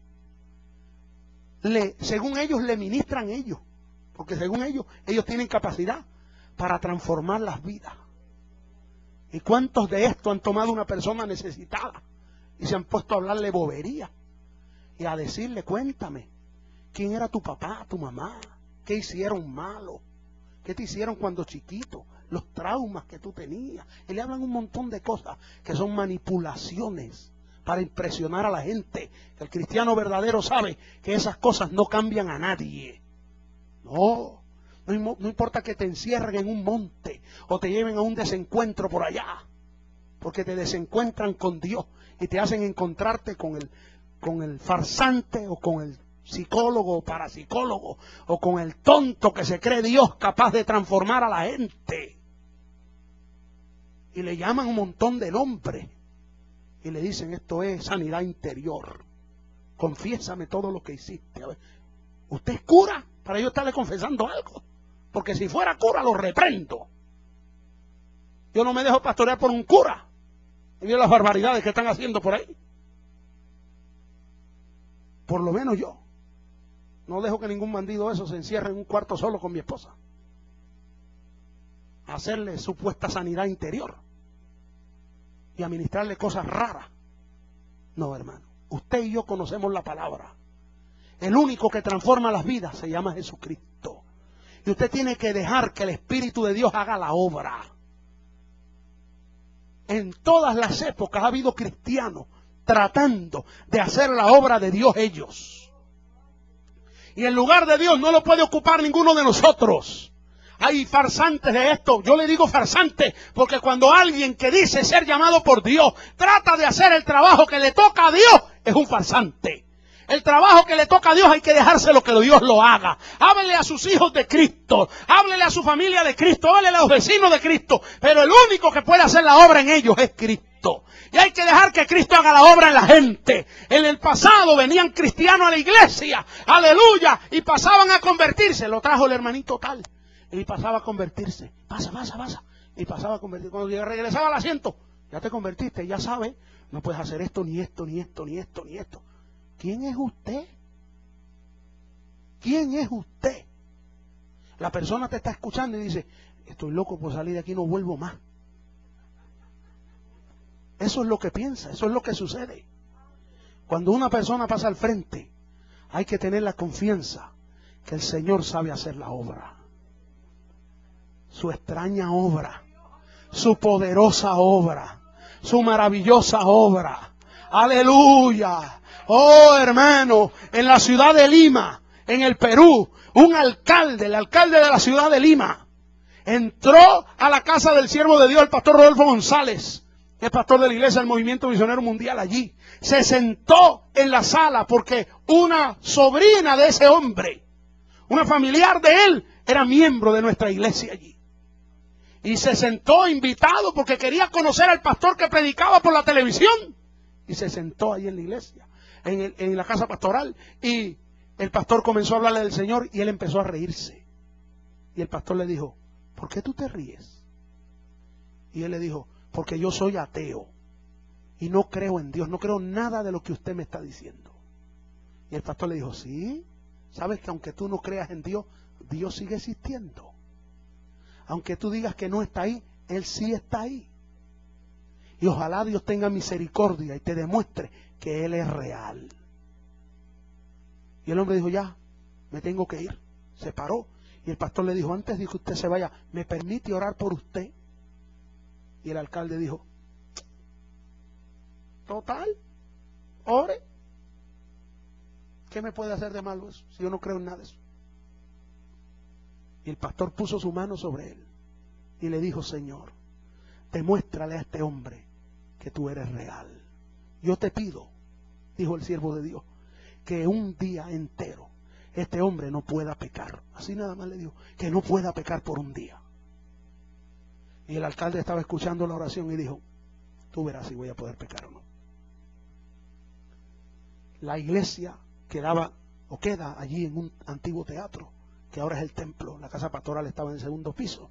Según ellos, le ministran ellos. Porque según ellos tienen capacidad para transformar las vidas. ¿Y cuántos de estos han tomado una persona necesitada y se han puesto a hablarle bobería? Y a decirle, cuéntame, ¿quién era tu papá, tu mamá? ¿Qué hicieron malo? ¿Qué te hicieron cuando chiquito? Los traumas que tú tenías. Y le hablan un montón de cosas que son manipulaciones para impresionar a la gente. El cristiano verdadero sabe que esas cosas no cambian a nadie. No importa que te encierren en un monte o te lleven a un desencuentro por allá, porque te desencuentran con Dios y te hacen encontrarte con el farsante o con el psicólogo o parapsicólogo o con el tonto que se cree Dios capaz de transformar a la gente. Y le llaman un montón de nombres y le dicen, esto es sanidad interior. Confiésame todo lo que hiciste. A ver, ¿usted es cura? Para yo estarle confesando algo. Porque si fuera cura lo reprendo. Yo no me dejo pastorear por un cura. Y mira las barbaridades que están haciendo por ahí. Por lo menos yo no dejo que ningún bandido eso se encierre en un cuarto solo con mi esposa. A hacerle supuesta sanidad interior y a ministrarle cosas raras. No, hermano. Usted y yo conocemos la palabra. El único que transforma las vidas se llama Jesucristo. Y usted tiene que dejar que el Espíritu de Dios haga la obra. En todas las épocas ha habido cristianos tratando de hacer la obra de Dios ellos. Y el lugar de Dios no lo puede ocupar ninguno de nosotros. Hay farsantes de esto. Yo le digo farsante porque cuando alguien que dice ser llamado por Dios trata de hacer el trabajo que le toca a Dios, es un farsante. El trabajo que le toca a Dios hay que dejárselo que Dios lo haga. Háblele a sus hijos de Cristo, háblele a su familia de Cristo, háblele a los vecinos de Cristo, pero el único que puede hacer la obra en ellos es Cristo. Y hay que dejar que Cristo haga la obra en la gente. En el pasado venían cristianos a la iglesia, aleluya, y pasaban a convertirse. Lo trajo el hermanito tal, y pasaba a convertirse. Pasa. Y pasaba a convertirse. Cuando regresaba al asiento, ya te convertiste, ya sabes, no puedes hacer esto, ni esto, ni esto, ni esto, ni esto. ¿Quién es usted? ¿Quién es usted? La persona te está escuchando y dice, estoy loco por salir de aquí, no vuelvo más. Eso es lo que piensa, eso es lo que sucede. Cuando una persona pasa al frente, hay que tener la confianza que el Señor sabe hacer la obra. Su extraña obra, su poderosa obra, su maravillosa obra. ¡Aleluya! Oh, hermano, en la ciudad de Lima, en el Perú, un alcalde, el alcalde de la ciudad de Lima, entró a la casa del siervo de Dios, el pastor Rodolfo González, es pastor de la iglesia del Movimiento Misionero Mundial allí. Se sentó en la sala porque una sobrina de ese hombre, una familiar de él, era miembro de nuestra iglesia allí. Y se sentó invitado porque quería conocer al pastor que predicaba por la televisión. Y se sentó ahí en la iglesia, en la casa pastoral. Y el pastor comenzó a hablarle del Señor y él empezó a reírse. Y el pastor le dijo, ¿por qué tú te ríes? Y él le dijo, porque yo soy ateo y no creo en Dios, no creo nada de lo que usted me está diciendo. Y el pastor le dijo, sí, sabes que aunque tú no creas en Dios, Dios sigue existiendo. Aunque tú digas que no está ahí, Él sí está ahí. Y ojalá Dios tenga misericordia y te demuestre que Él es real. Y el hombre dijo, ya, me tengo que ir. Se paró. Y el pastor le dijo, antes de que usted se vaya, ¿me permite orar por usted? Y el alcalde dijo, total, ore. ¿Qué me puede hacer de malo eso? Si yo no creo en nada de eso. Y el pastor puso su mano sobre él y le dijo, Señor, demuéstrale a este hombre que tú eres real. Yo te pido, dijo el siervo de Dios, que un día entero este hombre no pueda pecar. Así nada más le dijo, que no pueda pecar por un día. Y el alcalde estaba escuchando la oración y dijo, tú verás si voy a poder pecar o no. La iglesia quedaba o queda allí en un antiguo teatro, que ahora es el templo. La casa pastoral estaba en el segundo piso.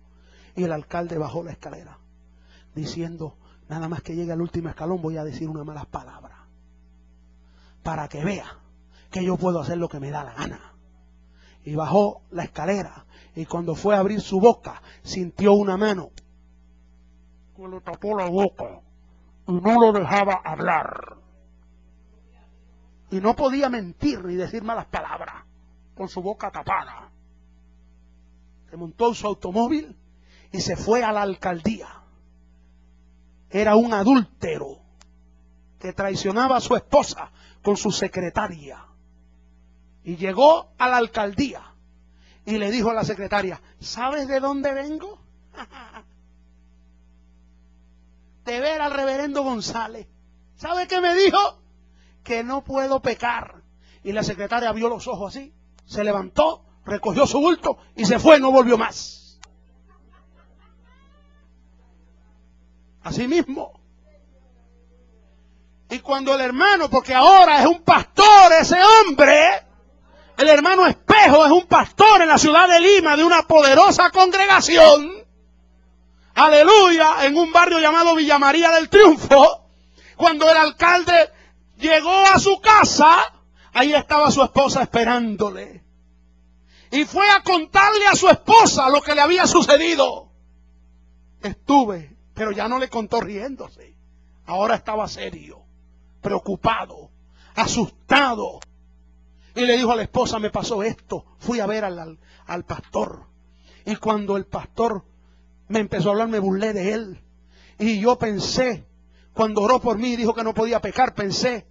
Y el alcalde bajó la escalera, diciendo, nada más que llegue al último escalón voy a decir una mala palabra, para que vea que yo puedo hacer lo que me da la gana. Y bajó la escalera, y cuando fue a abrir su boca, sintió una mano que le tapó la boca y no lo dejaba hablar. Y no podía mentir ni decir malas palabras con su boca tapada. Se montó en su automóvil y se fue a la alcaldía. Era un adúltero que traicionaba a su esposa con su secretaria. Y llegó a la alcaldía y le dijo a la secretaria, ¿sabes de dónde vengo? De ver al reverendo González. ¿Sabe qué me dijo? Que no puedo pecar. Y la secretaria vio los ojos así, se levantó, recogió su bulto y se fue, no volvió más. Así mismo. Y cuando el hermano, porque ahora es un pastor ese hombre, el hermano Espejo es un pastor en la ciudad de Lima de una poderosa congregación, aleluya, en un barrio llamado Villa María del Triunfo. Cuando el alcalde llegó a su casa, ahí estaba su esposa esperándole. Y fue a contarle a su esposa lo que le había sucedido. Estuve, pero ya no le contó riéndose. Ahora estaba serio, preocupado, asustado. Y le dijo a la esposa, me pasó esto. Fui a ver al pastor. Y cuando el pastor me empezó a hablar, me burlé de él. Y yo pensé, cuando oró por mí y dijo que no podía pecar, pensé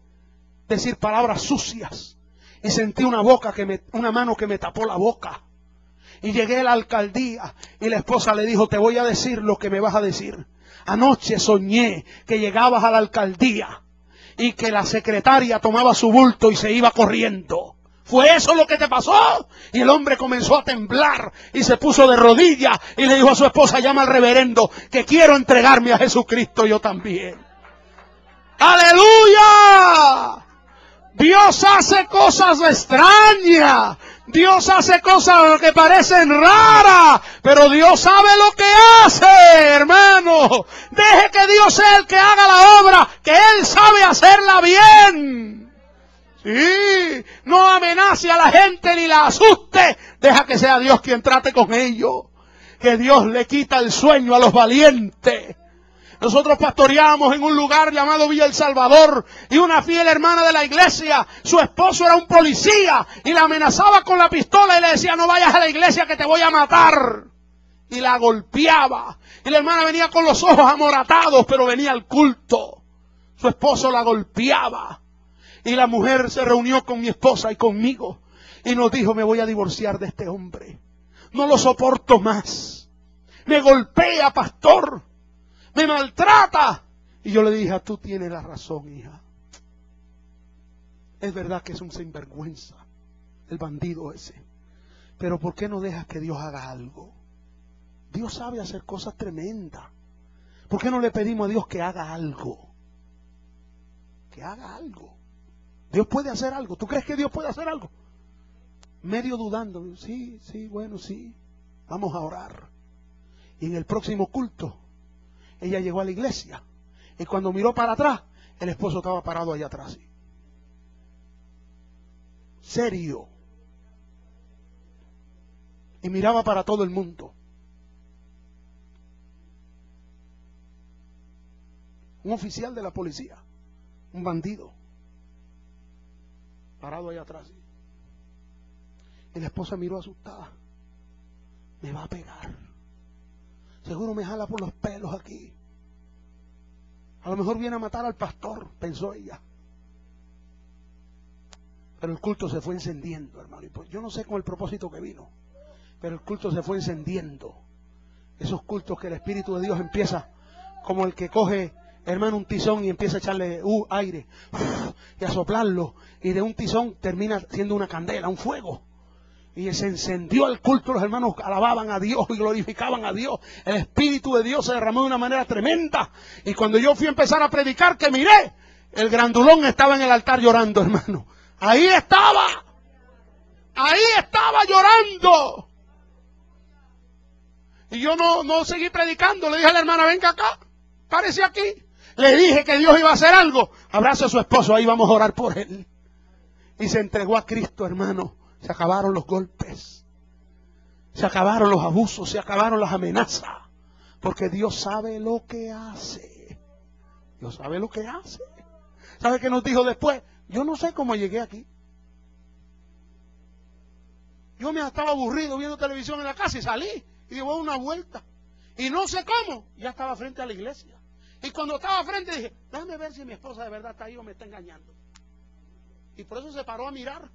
decir palabras sucias. Y sentí una mano que me tapó la boca. Y llegué a la alcaldía y la esposa le dijo, te voy a decir lo que me vas a decir. Anoche soñé que llegabas a la alcaldía y que la secretaria tomaba su bulto y se iba corriendo. ¿Fue eso lo que te pasó? Y el hombre comenzó a temblar y se puso de rodillas y le dijo a su esposa, llama al reverendo, que quiero entregarme a Jesucristo yo también. ¡Aleluya! Dios hace cosas extrañas. Dios hace cosas que parecen raras, pero Dios sabe lo que hace, hermano. Deje que Dios sea el que haga la obra, que Él sabe hacerla bien. Sí, no amenace a la gente ni la asuste. Deja que sea Dios quien trate con ellos. Que Dios le quita el sueño a los valientes. Nosotros pastoreábamos en un lugar llamado Villa El Salvador y una fiel hermana de la iglesia, su esposo era un policía y la amenazaba con la pistola y le decía, no vayas a la iglesia que te voy a matar. Y la golpeaba. Y la hermana venía con los ojos amoratados, pero venía al culto. Su esposo la golpeaba. Y la mujer se reunió con mi esposa y conmigo y nos dijo, me voy a divorciar de este hombre. No lo soporto más. Me golpea, pastor. Me maltrata. Y yo le dije, tú tienes la razón, hija. Es verdad que es un sinvergüenza, el bandido ese. Pero ¿por qué no dejas que Dios haga algo? Dios sabe hacer cosas tremendas. ¿Por qué no le pedimos a Dios que haga algo? Que haga algo. Dios puede hacer algo. ¿Tú crees que Dios puede hacer algo? Medio dudando. Sí, bueno, sí. Vamos a orar. Y en el próximo culto, ella llegó a la iglesia. Y cuando miró para atrás, el esposo estaba parado allá atrás. ¿Sí? Serio. Y miraba para todo el mundo. Un oficial de la policía, un bandido, parado allá atrás. Y la esposa miró asustada. Me va a pegar. Seguro me jala por los pelos aquí. A lo mejor viene a matar al pastor, pensó ella. Pero el culto se fue encendiendo, hermano. Y pues yo no sé con el propósito que vino, pero el culto se fue encendiendo. Esos cultos que el Espíritu de Dios empieza, como el que coge, hermano, un tizón y empieza a echarle aire y a soplarlo. Y de un tizón termina siendo una candela, un fuego. Y se encendió el culto, los hermanos alababan a Dios y glorificaban a Dios. El Espíritu de Dios se derramó de una manera tremenda. Y cuando yo fui a empezar a predicar, que miré, el grandulón estaba en el altar llorando, hermano. Ahí estaba llorando. Y yo no seguí predicando. Le dije a la hermana, venga acá, párese aquí. Le dije que Dios iba a hacer algo. Abrazo a su esposo, ahí vamos a orar por él. Y se entregó a Cristo, hermano. Se acabaron los golpes, se acabaron los abusos, se acabaron las amenazas, porque Dios sabe lo que hace. Dios sabe lo que hace. ¿Sabe qué nos dijo después? Yo no sé cómo llegué aquí. Yo me estaba aburrido viendo televisión en la casa y salí y dio una vuelta. Y no sé cómo, ya estaba frente a la iglesia. Y cuando estaba frente dije, déjame ver si mi esposa de verdad está ahí o me está engañando. Y por eso se paró a mirar.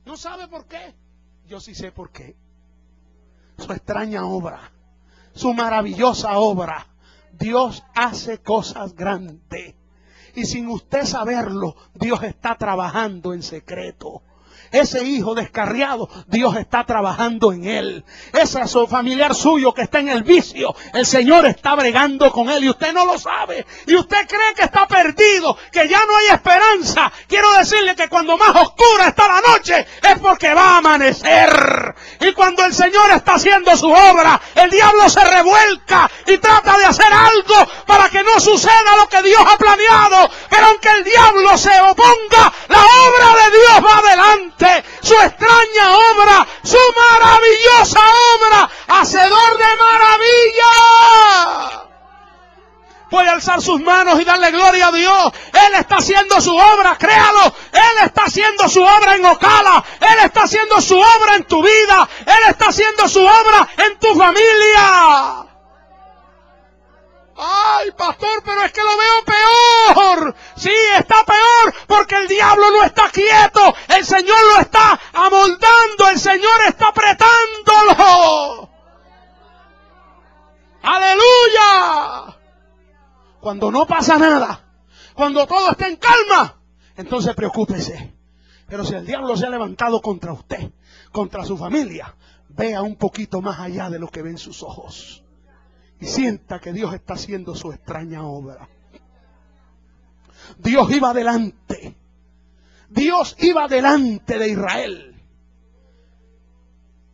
No sabe por qué. Yo sí sé por qué. Su extraña obra, su maravillosa obra. Dios hace cosas grandes. Y sin usted saberlo, Dios está trabajando en secreto. Ese hijo descarriado, Dios está trabajando en él. Ese familiar suyo que está en el vicio, el Señor está bregando con él y usted no lo sabe. Y usted cree que está perdido, que ya no hay esperanza. Quiero decirle que cuando más oscura está la noche, es porque va a amanecer. Y cuando el Señor está haciendo su obra, el diablo se revuelca y trata de hacer algo para que no suceda lo que Dios ha planeado. Pero aunque el diablo se oponga, la obra de Dios va adelante. Su extraña obra, su maravillosa obra, hacedor de maravilla. Puede alzar sus manos y darle gloria a Dios. Él está haciendo su obra, créalo. Él está haciendo su obra en Ocala. Él está haciendo su obra en tu vida. Él está haciendo su obra en tu familia. Ay, pastor, pero es que lo veo peor. Sí, está peor porque el diablo no está quieto. El Señor lo está amoldando. El Señor está apretándolo. ¡Aleluya! Cuando no pasa nada, cuando todo está en calma, entonces preocúpese. Pero si el diablo se ha levantado contra usted, contra su familia, vea un poquito más allá de lo que ven sus ojos. Y sienta que Dios está haciendo su extraña obra. Dios iba adelante. Dios iba delante de Israel.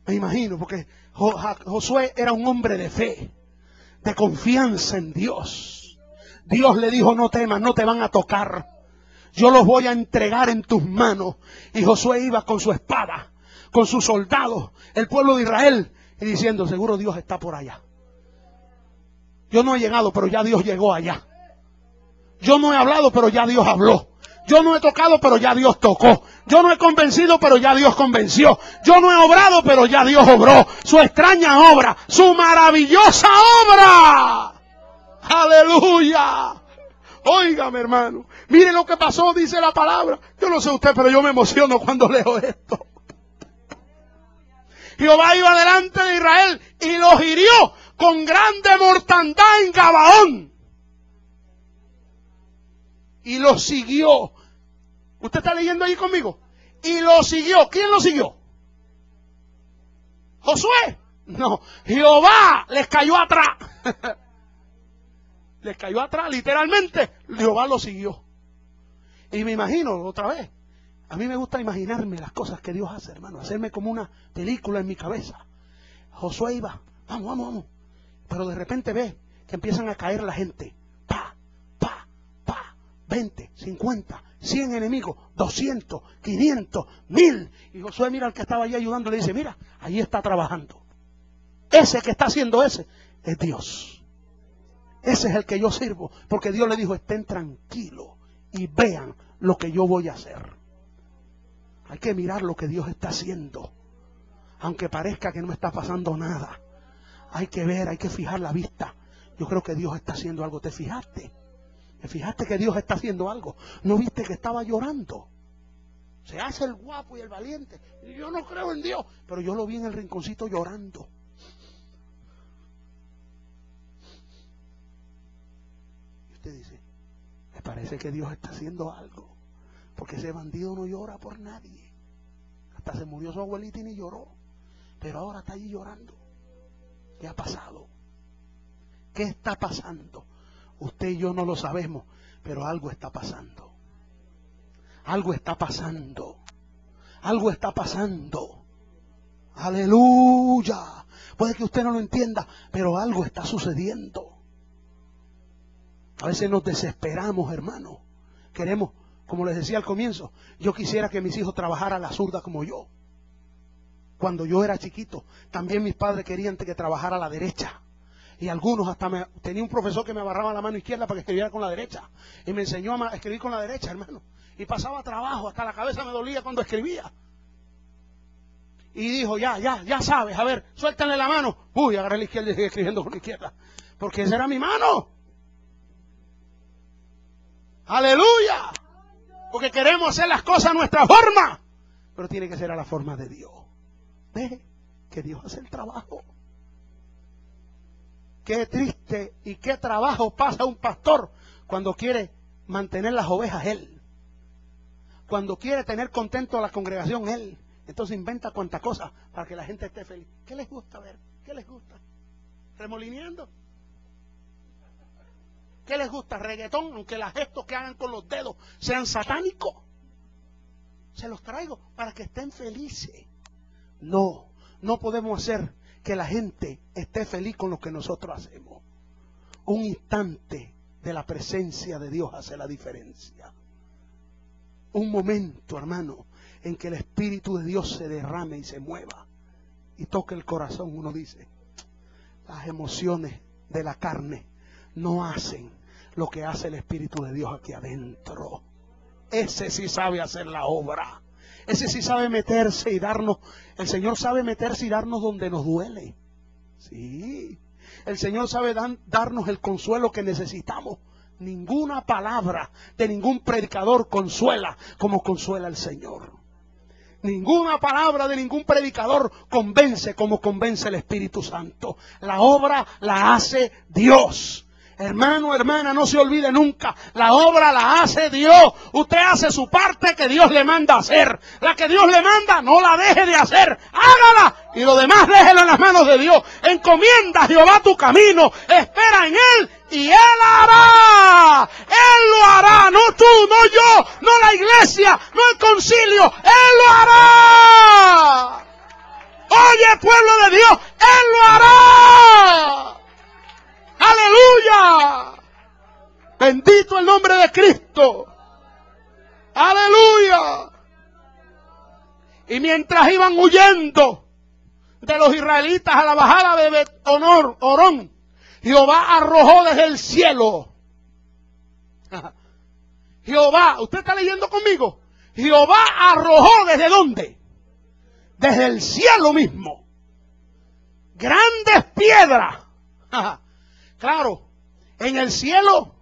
Me imagino, porque Josué era un hombre de fe, de confianza en Dios. Dios le dijo, no temas, no te van a tocar. Yo los voy a entregar en tus manos. Y Josué iba con su espada, con sus soldados, el pueblo de Israel, y diciendo, seguro Dios está por allá. Yo no he llegado, pero ya Dios llegó allá. Yo no he hablado, pero ya Dios habló. Yo no he tocado, pero ya Dios tocó. Yo no he convencido, pero ya Dios convenció. Yo no he obrado, pero ya Dios obró. Su extraña obra, su maravillosa obra. ¡Aleluya! Óigame, hermano. Mire lo que pasó, dice la palabra. Yo no sé usted, pero yo me emociono cuando leo esto. Jehová iba delante de Israel y los hirió con grande mortandad en Gabaón. y lo siguió. ¿Usted está leyendo ahí conmigo? Y lo siguió. ¿Quién lo siguió? ¿Josué? No, Jehová les cayó atrás. Les cayó atrás, literalmente. Jehová lo siguió. Y me imagino, otra vez, a mí me gusta imaginarme las cosas que Dios hace, hermano. Hacerme como una película en mi cabeza. Josué iba, vamos, vamos, vamos. Pero de repente ve que empiezan a caer la gente. Pa, pa, pa, 20, 50, 100 enemigos, 200, 500, 1000. Y Josué mira al que estaba allí ayudando y le dice, mira, ahí está trabajando. Ese que está haciendo ese es Dios. Ese es el que yo sirvo. Porque Dios le dijo, estén tranquilos y vean lo que yo voy a hacer. Hay que mirar lo que Dios está haciendo. Aunque parezca que no está pasando nada. Hay que ver, hay que fijar la vista. Yo creo que Dios está haciendo algo. ¿Te fijaste? ¿Te fijaste que Dios está haciendo algo? ¿No viste que estaba llorando? Se hace el guapo y el valiente. Y yo no creo en Dios. Pero yo lo vi en el rinconcito llorando. Y usted dice, me parece que Dios está haciendo algo. Porque ese bandido no llora por nadie. Hasta se murió su abuelita y ni lloró. Pero ahora está allí llorando. ¿Qué ha pasado? ¿Qué está pasando? Usted y yo no lo sabemos, pero algo está pasando. Algo está pasando. Algo está pasando. Aleluya. Puede que usted no lo entienda, pero algo está sucediendo. A veces nos desesperamos, hermano. Queremos, como les decía al comienzo, yo quisiera que mis hijos trabajaran a la zurda como yo. Cuando yo era chiquito, también mis padres querían que trabajara a la derecha. Y algunos hasta tenía un profesor que me agarraba la mano izquierda para que escribiera con la derecha. Y me enseñó a escribir con la derecha, hermano. Y pasaba trabajo, hasta la cabeza me dolía cuando escribía. Y dijo, ya sabes, a ver, suéltale la mano. Uy, agarré la izquierda y seguí escribiendo con la izquierda. Porque esa era mi mano. Aleluya. Porque queremos hacer las cosas a nuestra forma. Pero tiene que ser a la forma de Dios. Ve que Dios hace el trabajo. Qué triste y qué trabajo pasa un pastor cuando quiere mantener las ovejas él. Cuando quiere tener contento a la congregación él. Entonces inventa cuantas cosas para que la gente esté feliz. ¿Qué les gusta ver? ¿Qué les gusta? ¿Remolineando? ¿Qué les gusta? ¿Reggaetón? Aunque los gestos que hagan con los dedos sean satánicos. Se los traigo para que estén felices. No, no podemos hacer que la gente esté feliz con lo que nosotros hacemos. Un instante de la presencia de Dios hace la diferencia. Un momento, hermano, en que el Espíritu de Dios se derrame y se mueva y toque el corazón. Uno dice, las emociones de la carne no hacen lo que hace el Espíritu de Dios aquí adentro. Ese sí sabe hacer la obra. Ese sí sabe meterse y darnos. El Señor sabe meterse y darnos donde nos duele. Sí. El Señor sabe darnos el consuelo que necesitamos. Ninguna palabra de ningún predicador consuela como consuela el Señor. Ninguna palabra de ningún predicador convence como convence el Espíritu Santo. La obra la hace Dios. Hermano, hermana, no se olvide nunca, la obra la hace Dios. Usted hace su parte que Dios le manda a hacer. La que Dios le manda, no la deje de hacer. Hágala y lo demás déjelo en las manos de Dios. Encomienda a Jehová tu camino, espera en Él y Él hará. Él lo hará, no tú, no yo, no la iglesia, no el concilio. Él lo hará. Oye, pueblo de Dios, Él lo hará. ¡Aleluya! Bendito el nombre de Cristo. ¡Aleluya! Y mientras iban huyendo de los israelitas a la bajada de Bet-Orón, Jehová arrojó desde el cielo. Jehová, ¿usted está leyendo conmigo? Jehová arrojó ¿desde dónde? Desde el cielo mismo. Grandes piedras. Claro, en el cielo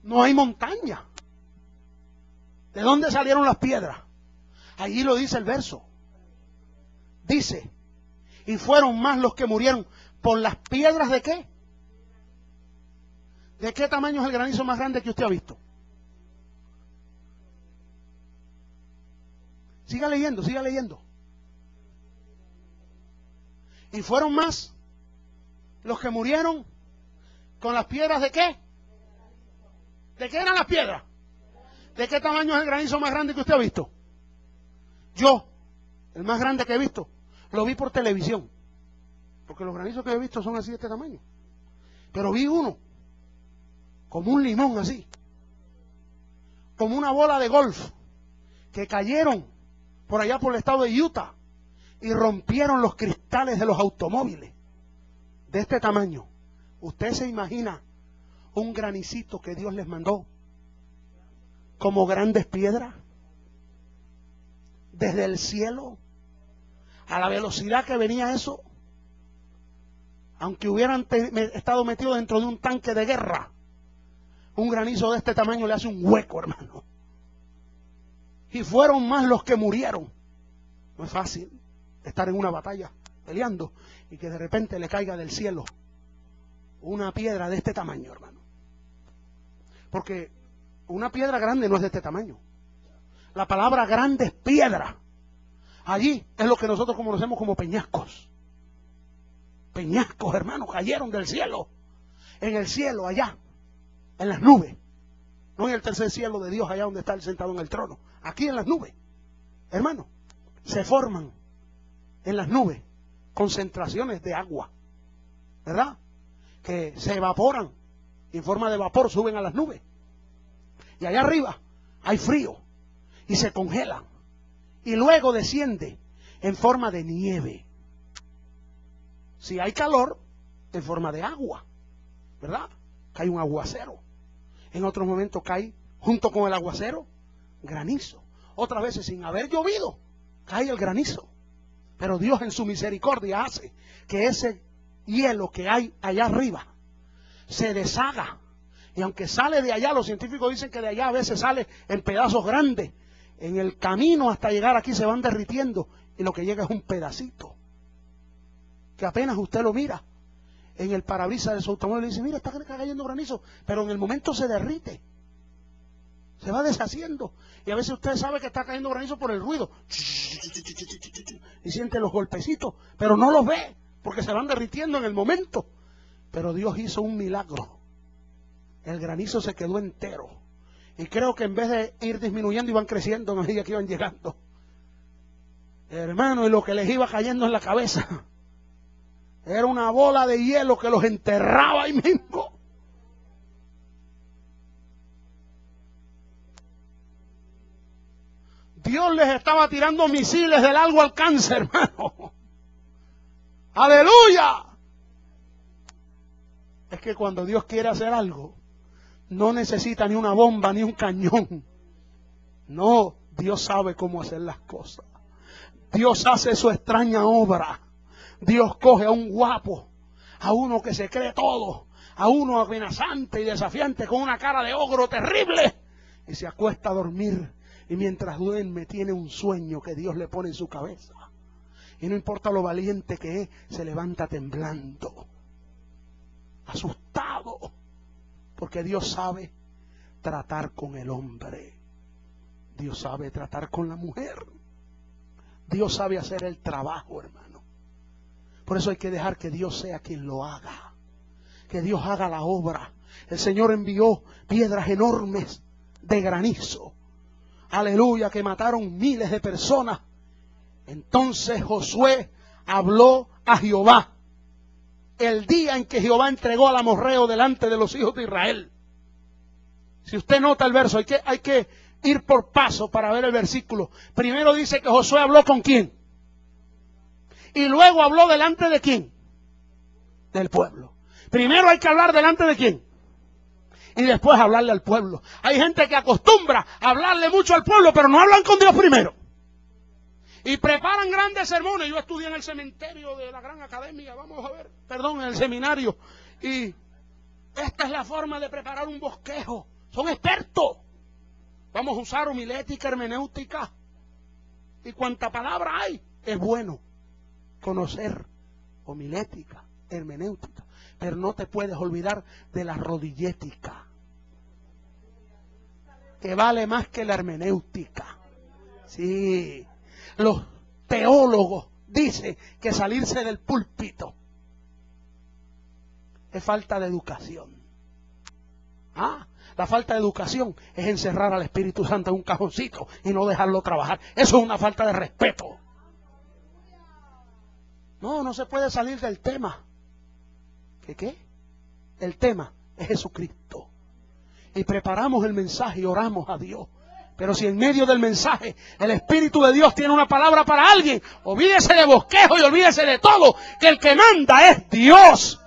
no hay montaña. ¿De dónde salieron las piedras? Allí lo dice el verso. Dice, y fueron más los que murieron por las piedras ¿de qué? ¿De qué tamaño es el granizo más grande que usted ha visto? Siga leyendo, siga leyendo. Y fueron más los que murieron con las piedras de qué? ¿De qué eran las piedras? ¿De qué tamaño es el granizo más grande que usted ha visto? Yo, el más grande que he visto, lo vi por televisión. Porque los granizos que he visto son así de este tamaño. Pero vi uno, como un limón así, como una bola de golf, que cayeron por allá por el estado de Utah y rompieron los cristales de los automóviles de este tamaño. ¿Usted se imagina un granicito que Dios les mandó como grandes piedras desde el cielo a la velocidad que venía eso? Aunque hubieran estado metidos dentro de un tanque de guerra, un granizo de este tamaño le hace un hueco, hermano. Y fueron más los que murieron. No es fácil estar en una batalla peleando y que de repente le caiga del cielo una piedra de este tamaño, hermano. Porque una piedra grande no es de este tamaño. La palabra grande es piedra. Allí es lo que nosotros conocemos como peñascos. Peñascos, hermano, cayeron del cielo. En el cielo, allá, en las nubes. No en el tercer cielo de Dios, allá donde está Él sentado en el trono. Aquí en las nubes, hermano, se forman en las nubes concentraciones de agua, ¿verdad? Que se evaporan y en forma de vapor suben a las nubes. Y allá arriba hay frío y se congelan. Y luego desciende en forma de nieve. Si hay calor, en forma de agua, ¿verdad? Cae un aguacero. En otros momentos cae, junto con el aguacero, granizo. Otras veces, sin haber llovido, cae el granizo. Pero Dios en su misericordia hace que ese hielo que hay allá arriba se deshaga. Y aunque sale de allá, los científicos dicen que de allá a veces sale en pedazos grandes. En el camino hasta llegar aquí se van derritiendo y lo que llega es un pedacito. Que apenas usted lo mira en el parabrisas de su automóvil y dice, mira, está cayendo granizo, pero en el momento se derrite, se va deshaciendo, y a veces usted sabe que está cayendo granizo por el ruido, y siente los golpecitos, pero no los ve, porque se van derritiendo en el momento. Pero Dios hizo un milagro, el granizo se quedó entero, y creo que en vez de ir disminuyendo, iban creciendo a medida que iban llegando, hermano, y lo que les iba cayendo en la cabeza era una bola de hielo que los enterraba ahí mismo. Dios les estaba tirando misiles de largo alcance, hermano. ¡Aleluya! Es que cuando Dios quiere hacer algo, no necesita ni una bomba ni un cañón. No, Dios sabe cómo hacer las cosas. Dios hace su extraña obra. Dios coge a un guapo, a uno que se cree todo, a uno amenazante y desafiante con una cara de ogro terrible, y se acuesta a dormir, y mientras duerme tiene un sueño que Dios le pone en su cabeza, y no importa lo valiente que es, se levanta temblando, asustado, porque Dios sabe tratar con el hombre, Dios sabe tratar con la mujer, Dios sabe hacer el trabajo, hermano. Por eso hay que dejar que Dios sea quien lo haga. Que Dios haga la obra. El Señor envió piedras enormes de granizo. Aleluya, que mataron miles de personas. Entonces Josué habló a Jehová. El día en que Jehová entregó al amorreo delante de los hijos de Israel. Si usted nota el verso, hay que ir por paso para ver el versículo. Primero dice que Josué habló con ¿quién? Y luego habló delante de ¿quién? Del pueblo. Primero hay que hablar delante de ¿quién? Y después hablarle al pueblo. Hay gente que acostumbra a hablarle mucho al pueblo, pero no hablan con Dios primero. Y preparan grandes sermones. Yo estudié en el cementerio de la Gran Academia, en el seminario. Y esta es la forma de preparar un bosquejo. Son expertos. Vamos a usar homilética, hermenéutica. Y cuanta palabra hay, es bueno conocer homilética, hermenéutica. Pero no te puedes olvidar de la rodillética, que vale más que la hermenéutica. Sí, los teólogos dicen que salirse del púlpito es falta de educación. La falta de educación es encerrar al Espíritu Santo en un cajoncito y no dejarlo trabajar. Eso es una falta de respeto. No se puede salir del tema. ¿Qué? El tema es Jesucristo. Y preparamos el mensaje y oramos a Dios. Pero si en medio del mensaje el Espíritu de Dios tiene una palabra para alguien, olvídese de bosquejo y olvídese de todo, que el que manda es Dios.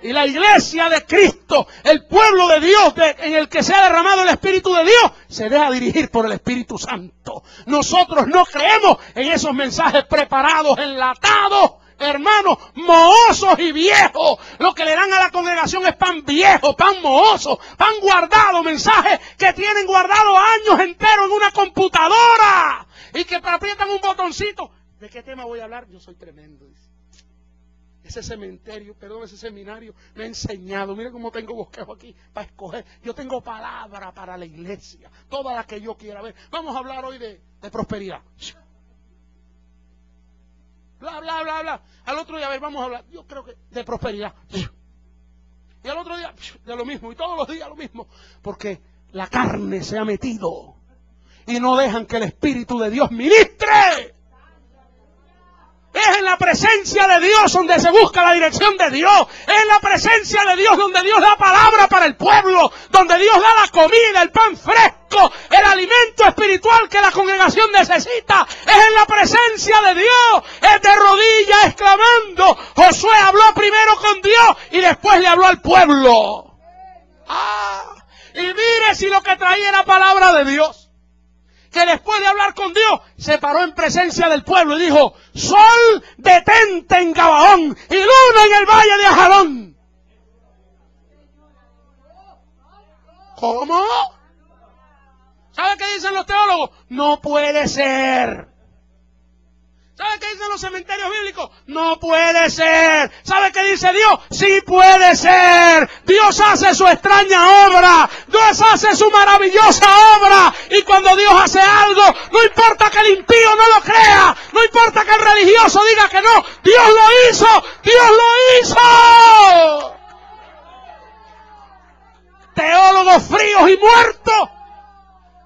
Y la iglesia de Cristo, el pueblo de Dios en el que se ha derramado el Espíritu de Dios, se deja dirigir por el Espíritu Santo. Nosotros no creemos en esos mensajes preparados, enlatados, hermanos, mohosos y viejos. Lo que le dan a la congregación es pan viejo, pan mohoso, pan guardado, mensajes que tienen guardado años enteros en una computadora y que aprietan un botoncito. ¿De qué tema voy a hablar? Yo soy tremendo, dice. Ese seminario me ha enseñado. Mire cómo tengo bosquejo aquí para escoger. Yo tengo palabra para la iglesia, toda la que yo quiera ver. Vamos a hablar hoy de prosperidad. Bla, bla, bla, bla. Al otro día, vamos a hablar, yo creo que de prosperidad. Y al otro día, de lo mismo. Y todos los días lo mismo. Porque la carne se ha metido y no dejan que el Espíritu de Dios ministre. Es en la presencia de Dios donde se busca la dirección de Dios. Es en la presencia de Dios donde Dios da palabra para el pueblo. Donde Dios da la comida, el pan fresco, el alimento espiritual que la congregación necesita. Es en la presencia de Dios. Es de rodillas exclamando. Josué habló primero con Dios y después le habló al pueblo. Y mire si lo que traía era palabra de Dios. Que después de hablar con Dios, se paró en presencia del pueblo y dijo: sol, detente en Gabaón, y luna en el valle de Ajalón. ¿Cómo? ¿Sabe qué dicen los teólogos? No puede ser. ¿Sabe qué dicen los cementerios bíblicos? No puede ser. ¿Sabe qué dice Dios? Sí puede ser. Dios hace su extraña obra. Dios hace su maravillosa obra. Y cuando Dios hace algo, no importa que el impío no lo crea. No importa que el religioso diga que no. Dios lo hizo. Dios lo hizo. Teólogos fríos y muertos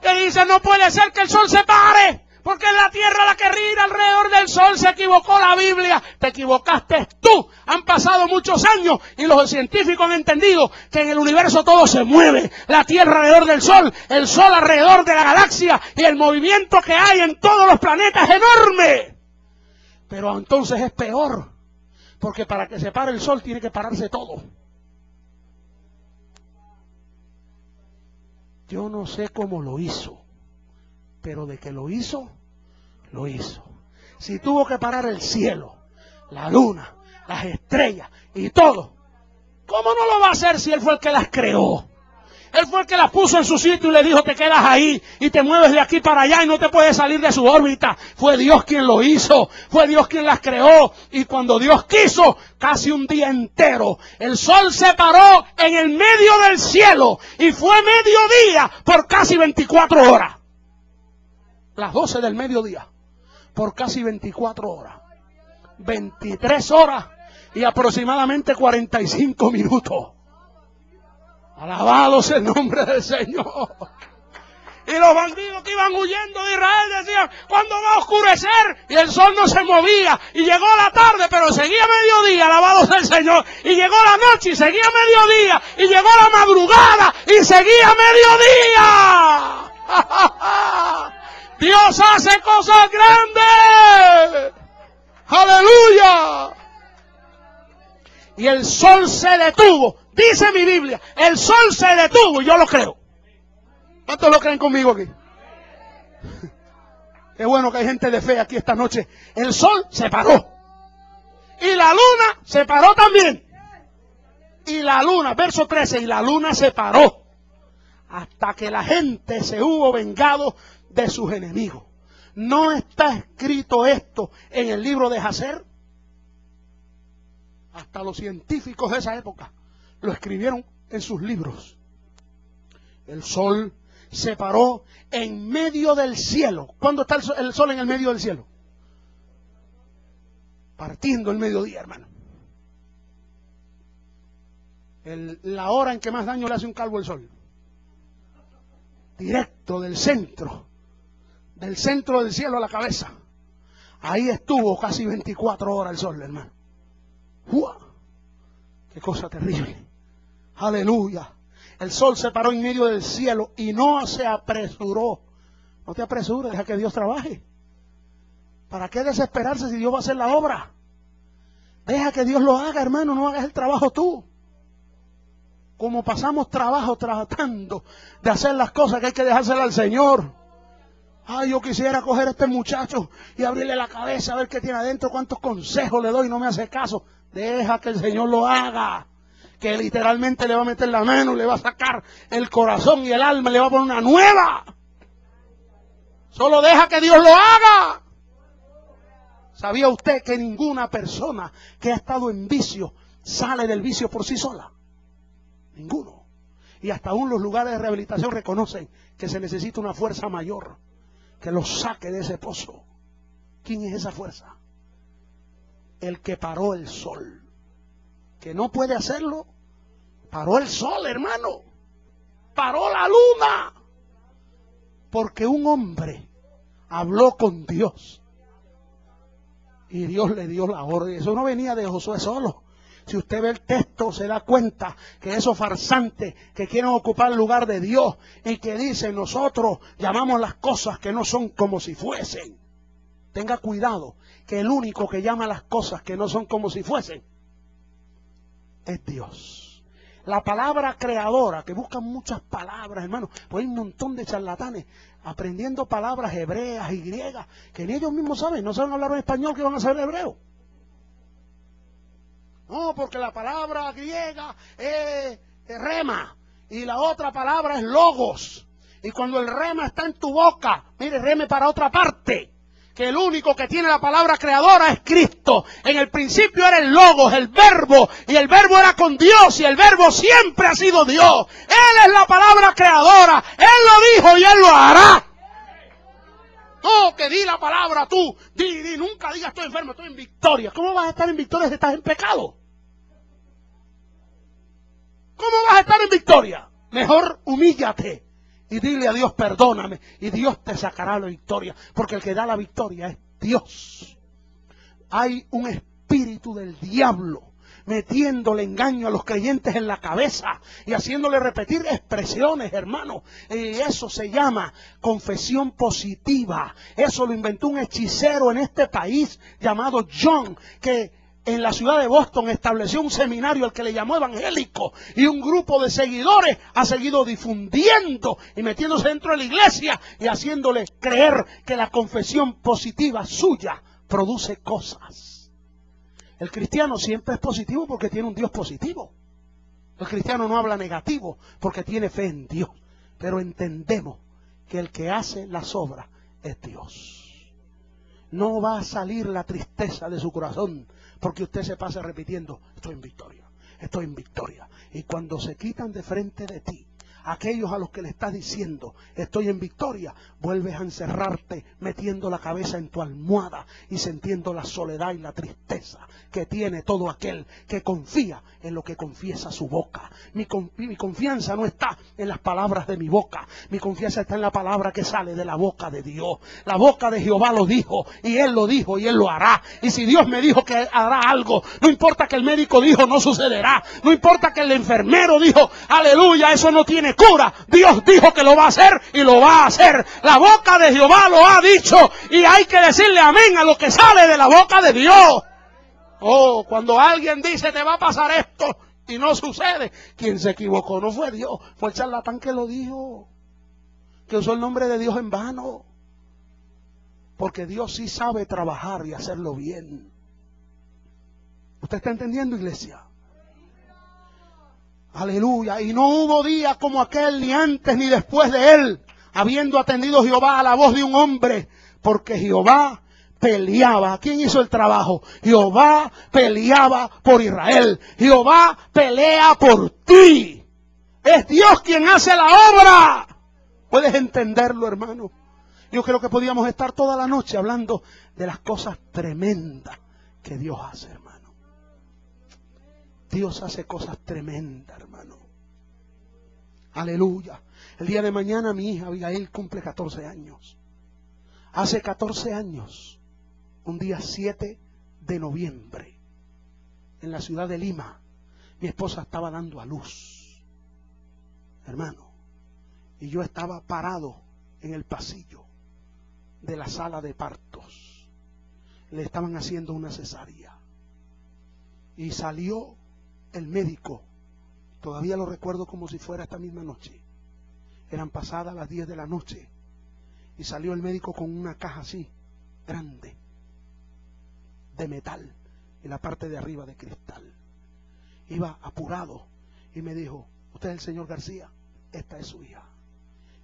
que dicen: no puede ser que el sol se pare, porque es la tierra la que gira alrededor del sol. Se equivocó la Biblia. Te equivocaste tú. Han pasado muchos años y los científicos han entendido que en el universo todo se mueve. La tierra alrededor del sol, el sol alrededor de la galaxia, y el movimiento que hay en todos los planetas es enorme. Pero entonces es peor, porque para que se pare el sol tiene que pararse todo. Yo no sé cómo lo hizo, pero de que lo hizo, lo hizo. Si tuvo que parar el cielo, la luna, las estrellas y todo, ¿cómo no lo va a hacer si Él fue el que las creó? Él fue el que las puso en su sitio y le dijo: te quedas ahí y te mueves de aquí para allá y no te puedes salir de su órbita. Fue Dios quien lo hizo, fue Dios quien las creó. Y cuando Dios quiso, casi un día entero, el sol se paró en el medio del cielo y fue mediodía por casi 24 horas. Las 12 del mediodía, por casi 24 horas. 23 horas y aproximadamente 45 minutos. Alabado sea el nombre del Señor. Y los bandidos que iban huyendo de Israel decían: ¿cuándo va a oscurecer? Y el sol no se movía. Y llegó la tarde, pero seguía mediodía. Alabado sea el Señor. Y llegó la noche y seguía mediodía. Y llegó la madrugada y seguía mediodía. Dios hace cosas grandes. Aleluya. Y el sol se detuvo. Dice mi Biblia, el sol se detuvo, y yo lo creo. ¿Cuántos lo creen conmigo aquí? Qué bueno que hay gente de fe aquí esta noche. El sol se paró. Y la luna se paró también. Y la luna, verso 13, y la luna se paró. Hasta que la gente se hubo vengado de sus enemigos. ¿No está escrito esto en el libro de Jacer? hasta los científicos de esa época lo escribieron en sus libros. El sol se paró en medio del cielo. ¿Cuándo está el sol en el medio del cielo? Partiendo el mediodía, hermano. La hora en que más daño le hace un calvo el sol. Directo del centro del cielo a la cabeza. Ahí estuvo casi 24 horas el sol, hermano. ¡Uah! ¡Qué cosa terrible! ¡Aleluya! El sol se paró en medio del cielo y no se apresuró. No te apresures, deja que Dios trabaje. ¿Para qué desesperarse si Dios va a hacer la obra? Deja que Dios lo haga, hermano, no hagas el trabajo tú. Como pasamos trabajo tratando de hacer las cosas que hay que dejárselas al Señor. Ay, yo quisiera coger a este muchacho y abrirle la cabeza a ver qué tiene adentro, cuántos consejos le doy y no me hace caso. Deja que el Señor lo haga. Que literalmente le va a meter la mano, le va a sacar el corazón y el alma, le va a poner una nueva. Solo deja que Dios lo haga. ¿Sabía usted que ninguna persona que ha estado en vicio sale del vicio por sí sola? Ninguno. Y hasta aún los lugares de rehabilitación reconocen que se necesita una fuerza mayor que los saque de ese pozo. ¿Quién es esa fuerza? El que paró el sol. Que no puede hacerlo, paró el sol, hermano. Paró la luna. Porque un hombre habló con Dios. Y Dios le dio la orden. Eso no venía de Josué solo. Si usted ve el texto, se da cuenta que esos farsantes que quieren ocupar el lugar de Dios y que dicen, nosotros llamamos las cosas que no son como si fuesen. Tenga cuidado, que el único que llama las cosas que no son como si fuesen es Dios. La palabra creadora, que buscan muchas palabras, hermano, pues hay un montón de charlatanes aprendiendo palabras hebreas y griegas que ni ellos mismos saben, no saben hablar en español, que van a saber hebreo. No, porque la palabra griega es rema y la otra palabra es logos. Y cuando el rema está en tu boca, mire, reme para otra parte. Que el único que tiene la palabra creadora es Cristo. En el principio era el logos, el verbo, y el verbo era con Dios, y el verbo siempre ha sido Dios. Él es la palabra creadora, Él lo dijo y Él lo hará. No, que di la palabra tú, di, nunca digas estoy enfermo, estoy en victoria. ¿Cómo vas a estar en victoria si estás en pecado? ¿Cómo vas a estar en victoria? Mejor humíllate y dile a Dios, perdóname, y Dios te sacará la victoria, porque el que da la victoria es Dios. Hay un espíritu del diablo metiéndole engaño a los creyentes en la cabeza y haciéndole repetir expresiones, hermano. Y eso se llama confesión positiva. Eso lo inventó un hechicero en este país llamado John, que en la ciudad de Boston estableció un seminario al que le llamó evangélico, y un grupo de seguidores ha seguido difundiendo y metiéndose dentro de la iglesia y haciéndole creer que la confesión positiva suya produce cosas. El cristiano siempre es positivo porque tiene un Dios positivo. El cristiano no habla negativo porque tiene fe en Dios. Pero entendemos que el que hace las obras es Dios. No va a salir la tristeza de su corazón porque usted se pasa repitiendo, estoy en victoria, estoy en victoria. Y cuando se quitan de frente de ti aquellos a los que le estás diciendo, estoy en victoria, vuelves a encerrarte metiendo la cabeza en tu almohada y sintiendo la soledad y la tristeza que tiene todo aquel que confía en lo que confiesa su boca. Mi confianza no está en las palabras de mi boca, mi confianza está en la palabra que sale de la boca de Dios. La boca de Jehová lo dijo y Él lo hará. Y si Dios me dijo que hará algo, no importa que el médico dijo no sucederá, no importa que el enfermero dijo, aleluya, eso no tiene cura, Dios dijo que lo va a hacer y lo va a hacer. La boca de Jehová lo ha dicho y hay que decirle amén a lo que sale de la boca de Dios. Oh, cuando alguien dice te va a pasar esto y no sucede, quien se equivocó no fue Dios, fue el charlatán que lo dijo, que usó el nombre de Dios en vano. Porque Dios sí sabe trabajar y hacerlo bien. ¿Usted está entendiendo, iglesia? Aleluya. Y no hubo día como aquel, ni antes ni después de él, habiendo atendido Jehová a la voz de un hombre, porque Jehová peleaba. ¿Quién hizo el trabajo? Jehová peleaba por Israel. Jehová pelea por ti. Es Dios quien hace la obra. ¿Puedes entenderlo, hermano? Yo creo que podíamos estar toda la noche hablando de las cosas tremendas que Dios hace, hermano. Dios hace cosas tremendas, hermano. Aleluya. El día de mañana mi hija Abigail cumple 14 años. Hace 14 años, un día 7 de noviembre, en la ciudad de Lima, mi esposa estaba dando a luz, hermano. Y yo estaba parado en el pasillo de la sala de partos. Le estaban haciendo una cesárea. Y salió el médico. Todavía lo recuerdo como si fuera esta misma noche. Eran pasadas las 10 de la noche. Y salió el médico con una caja así, grande, de metal, y la parte de arriba de cristal. Iba apurado y me dijo: usted es el señor García, esta es su hija.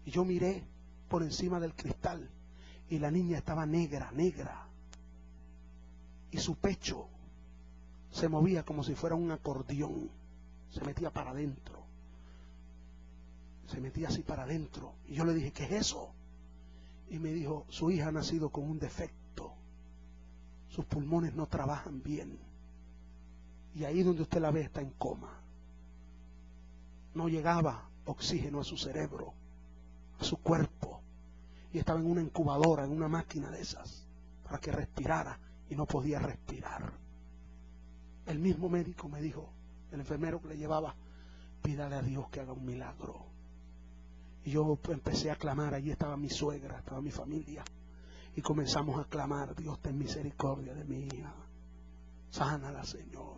Y yo miré por encima del cristal y la niña estaba negra, negra. Y su pecho se movía como si fuera un acordeón. Se metía para adentro. Se metía así para adentro. Y yo le dije: ¿qué es eso? Y me dijo: su hija ha nacido con un defecto. Sus pulmones no trabajan bien. Y ahí donde usted la ve está en coma. No llegaba oxígeno a su cerebro, a su cuerpo. Y estaba en una incubadora, en una máquina de esas, para que respirara, y no podía respirar. El mismo médico me dijo, el enfermero que le llevaba: pídale a Dios que haga un milagro. Y yo empecé a clamar. Allí estaba mi suegra, estaba mi familia, y comenzamos a clamar: Dios, ten misericordia de mi hija, sánala, Señor.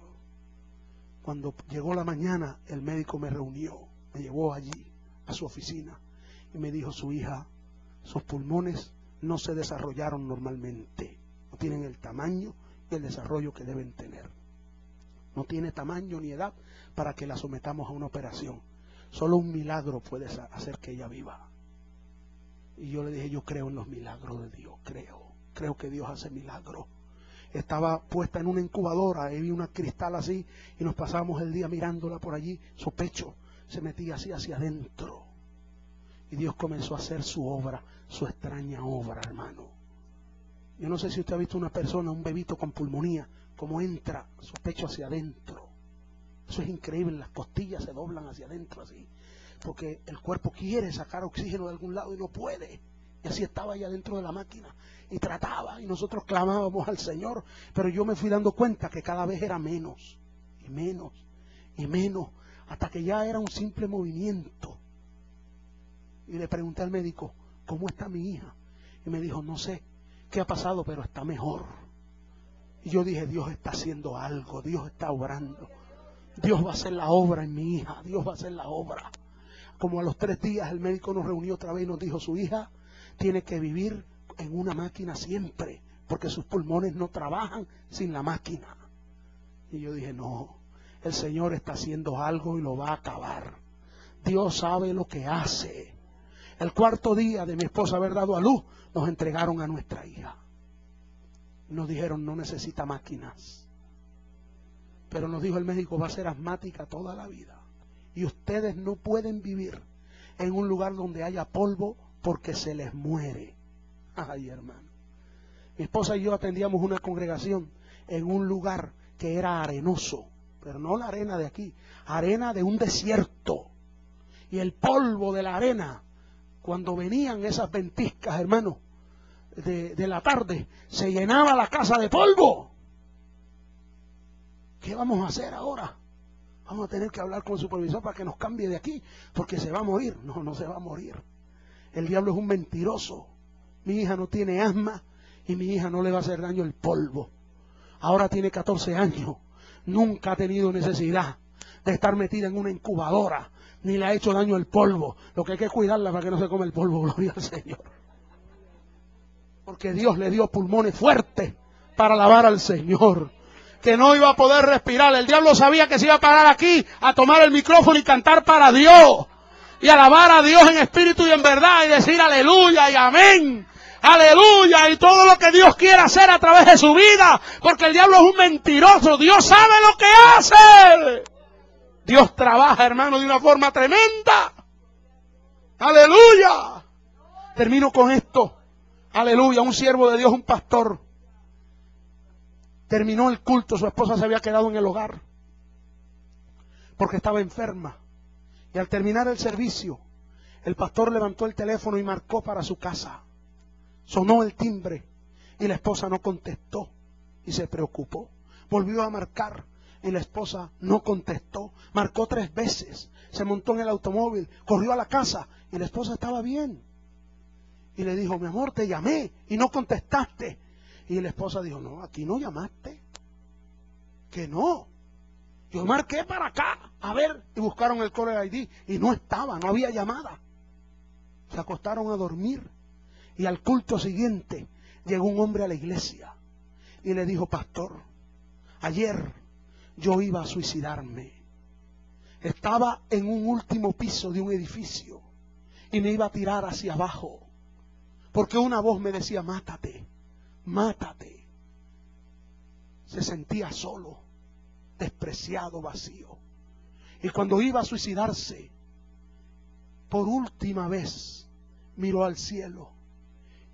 Cuando llegó la mañana, el médico me reunió, me llevó allí a su oficina y me dijo: su hija, sus pulmones no se desarrollaron normalmente, no tienen el tamaño y el desarrollo que deben tener. No tiene tamaño ni edad para que la sometamos a una operación. Solo un milagro puede hacer que ella viva. Y yo le dije: yo creo en los milagros de Dios, creo que Dios hace milagros. Estaba puesta en una incubadora, y vi una cristal así, y nos pasábamos el día mirándola por allí. Su pecho se metía así hacia adentro. Y Dios comenzó a hacer su obra, su extraña obra, hermano. Yo no sé si usted ha visto una persona, un bebito con pulmonía, cómo entra su pecho hacia adentro. Eso es increíble, las costillas se doblan hacia adentro así, porque el cuerpo quiere sacar oxígeno de algún lado y no puede. Y así estaba allá dentro de la máquina, y trataba, y nosotros clamábamos al Señor, pero yo me fui dando cuenta que cada vez era menos, y menos, y menos, hasta que ya era un simple movimiento. Y le pregunté al médico: ¿cómo está mi hija? Y me dijo: no sé qué ha pasado, pero está mejor. Y yo dije: Dios está haciendo algo, Dios está obrando. Dios va a hacer la obra en mi hija, Dios va a hacer la obra. Como a los 3 días el médico nos reunió otra vez y nos dijo: su hija tiene que vivir en una máquina siempre, porque sus pulmones no trabajan sin la máquina. Y yo dije: no, el Señor está haciendo algo y lo va a acabar. Dios sabe lo que hace. El 4.º día de mi esposa haber dado a luz, nos entregaron a nuestra hija. Nos dijeron: no necesita máquinas. Pero nos dijo el médico: va a ser asmática toda la vida. Y ustedes no pueden vivir en un lugar donde haya polvo, porque se les muere. Ay, hermano. Mi esposa y yo atendíamos una congregación en un lugar que era arenoso, pero no la arena de aquí, arena de un desierto. Y el polvo de la arena, cuando venían esas ventiscas, hermano, de la tarde, se llenaba la casa de polvo. ¿Qué vamos a hacer ahora? Vamos a tener que hablar con el supervisor para que nos cambie de aquí, porque se va a morir. No, no se va a morir. El diablo es un mentiroso. Mi hija no tiene asma y mi hija no le va a hacer daño el polvo. Ahora tiene 14 años. Nunca ha tenido necesidad de estar metida en una incubadora, ni le ha hecho daño el polvo. Lo que hay que cuidarla para que no se come el polvo, gloria al Señor. Porque Dios le dio pulmones fuertes para alabar al Señor. Que no iba a poder respirar. El diablo sabía que se iba a parar aquí a tomar el micrófono y cantar para Dios. Y alabar a Dios en espíritu y en verdad. Y decir aleluya y amén. Aleluya. Y todo lo que Dios quiere hacer a través de su vida. Porque el diablo es un mentiroso. Dios sabe lo que hace. Dios trabaja, hermano, de una forma tremenda. Aleluya. Termino con esto. Aleluya. Un siervo de Dios, un pastor. Terminó el culto. Su esposa se había quedado en el hogar porque estaba enferma. Y al terminar el servicio, el pastor levantó el teléfono y marcó para su casa. Sonó el timbre y la esposa no contestó y se preocupó. Volvió a marcar y la esposa no contestó. Marcó 3 veces. Se montó en el automóvil, corrió a la casa y la esposa estaba bien. Y le dijo: mi amor, te llamé y no contestaste. Y la esposa dijo: no, aquí no llamaste. Que no. Yo marqué para acá, a ver, y buscaron el caller ID y no estaba, no había llamada. Se acostaron a dormir y al culto siguiente llegó un hombre a la iglesia y le dijo: pastor, ayer yo iba a suicidarme. Estaba en un último piso de un edificio y me iba a tirar hacia abajo porque una voz me decía: mátate, mátate. Se sentía solo, despreciado, vacío. Y cuando iba a suicidarse, por última vez miró al cielo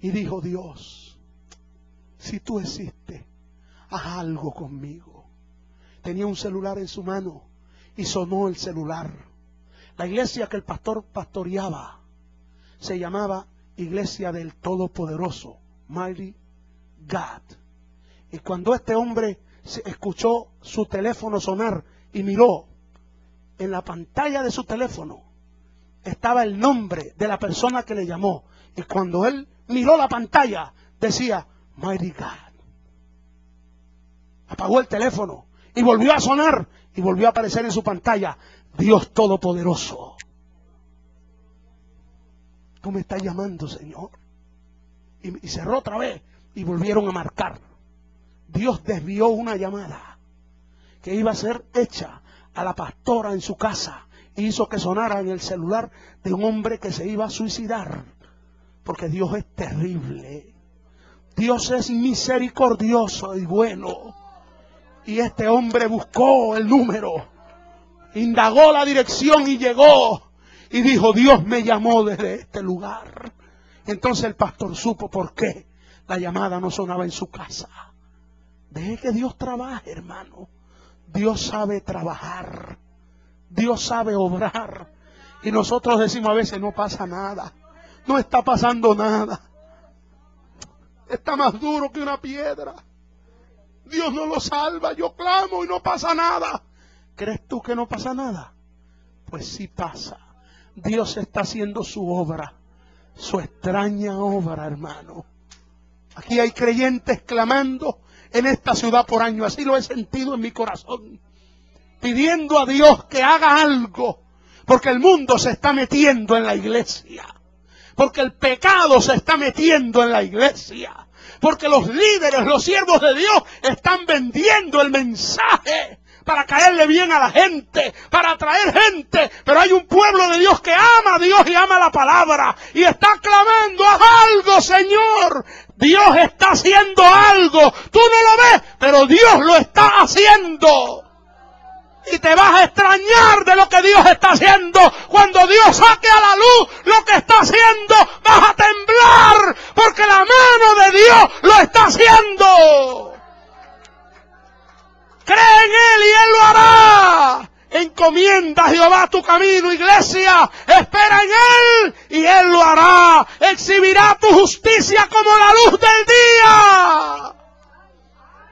y dijo: Dios, si tú existes, haz algo conmigo. Tenía un celular en su mano y sonó el celular. La iglesia que el pastor pastoreaba se llamaba Iglesia del Todopoderoso, Mighty God. Y cuando este hombre escuchó su teléfono sonar y miró, en la pantalla de su teléfono estaba el nombre de la persona que le llamó. Y cuando él miró la pantalla, decía: Mighty God. Apagó el teléfono y volvió a sonar y volvió a aparecer en su pantalla: Dios Todopoderoso. Tú me estás llamando, Señor. Y cerró otra vez y volvieron a marcar. Dios desvió una llamada que iba a ser hecha a la pastora en su casa e hizo que sonara en el celular de un hombre que se iba a suicidar. Porque Dios es terrible. Dios es misericordioso y bueno. Y este hombre buscó el número, indagó la dirección y llegó. Y dijo: Dios me llamó desde este lugar. Entonces el pastor supo por qué la llamada no sonaba en su casa. Deje que Dios trabaje, hermano. Dios sabe trabajar. Dios sabe obrar. Y nosotros decimos a veces: no pasa nada. No está pasando nada. Está más duro que una piedra. Dios no lo salva. Yo clamo y no pasa nada. ¿Crees tú que no pasa nada? Pues sí pasa. Dios está haciendo su obra. Su extraña obra, hermano. Aquí hay creyentes clamando en esta ciudad por años. Así lo he sentido en mi corazón. Pidiendo a Dios que haga algo. Porque el mundo se está metiendo en la iglesia. Porque el pecado se está metiendo en la iglesia. Porque los líderes, los siervos de Dios están vendiendo el mensaje para caerle bien a la gente, para atraer gente. Pero hay un pueblo de Dios que ama a Dios y ama la palabra. Y está clamando: haz algo, Señor. Dios está haciendo algo. Tú no lo ves, pero Dios lo está haciendo. Y te vas a extrañar de lo que Dios está haciendo. Cuando Dios saque a la luz lo que está haciendo, vas a temblar, porque la mano de Dios lo está haciendo. Cree en Él y Él lo hará. Encomienda a Jehová tu camino, iglesia. Espera en Él y Él lo hará. Exhibirá tu justicia como la luz del día.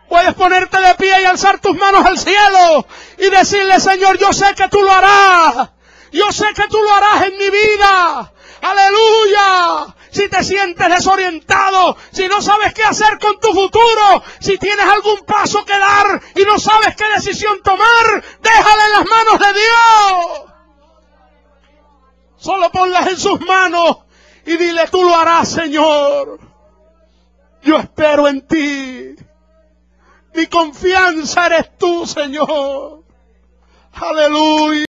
Puedes ponerte de pie y alzar tus manos al cielo y decirle: Señor, yo sé que tú lo harás. Yo sé que tú lo harás en mi vida. Aleluya. Si te sientes desorientado, si no sabes qué hacer con tu futuro, si tienes algún paso que dar y no sabes qué decisión tomar, déjala en las manos de Dios. Solo ponlas en sus manos y dile: tú lo harás, Señor. Yo espero en ti. Mi confianza eres tú, Señor. Aleluya.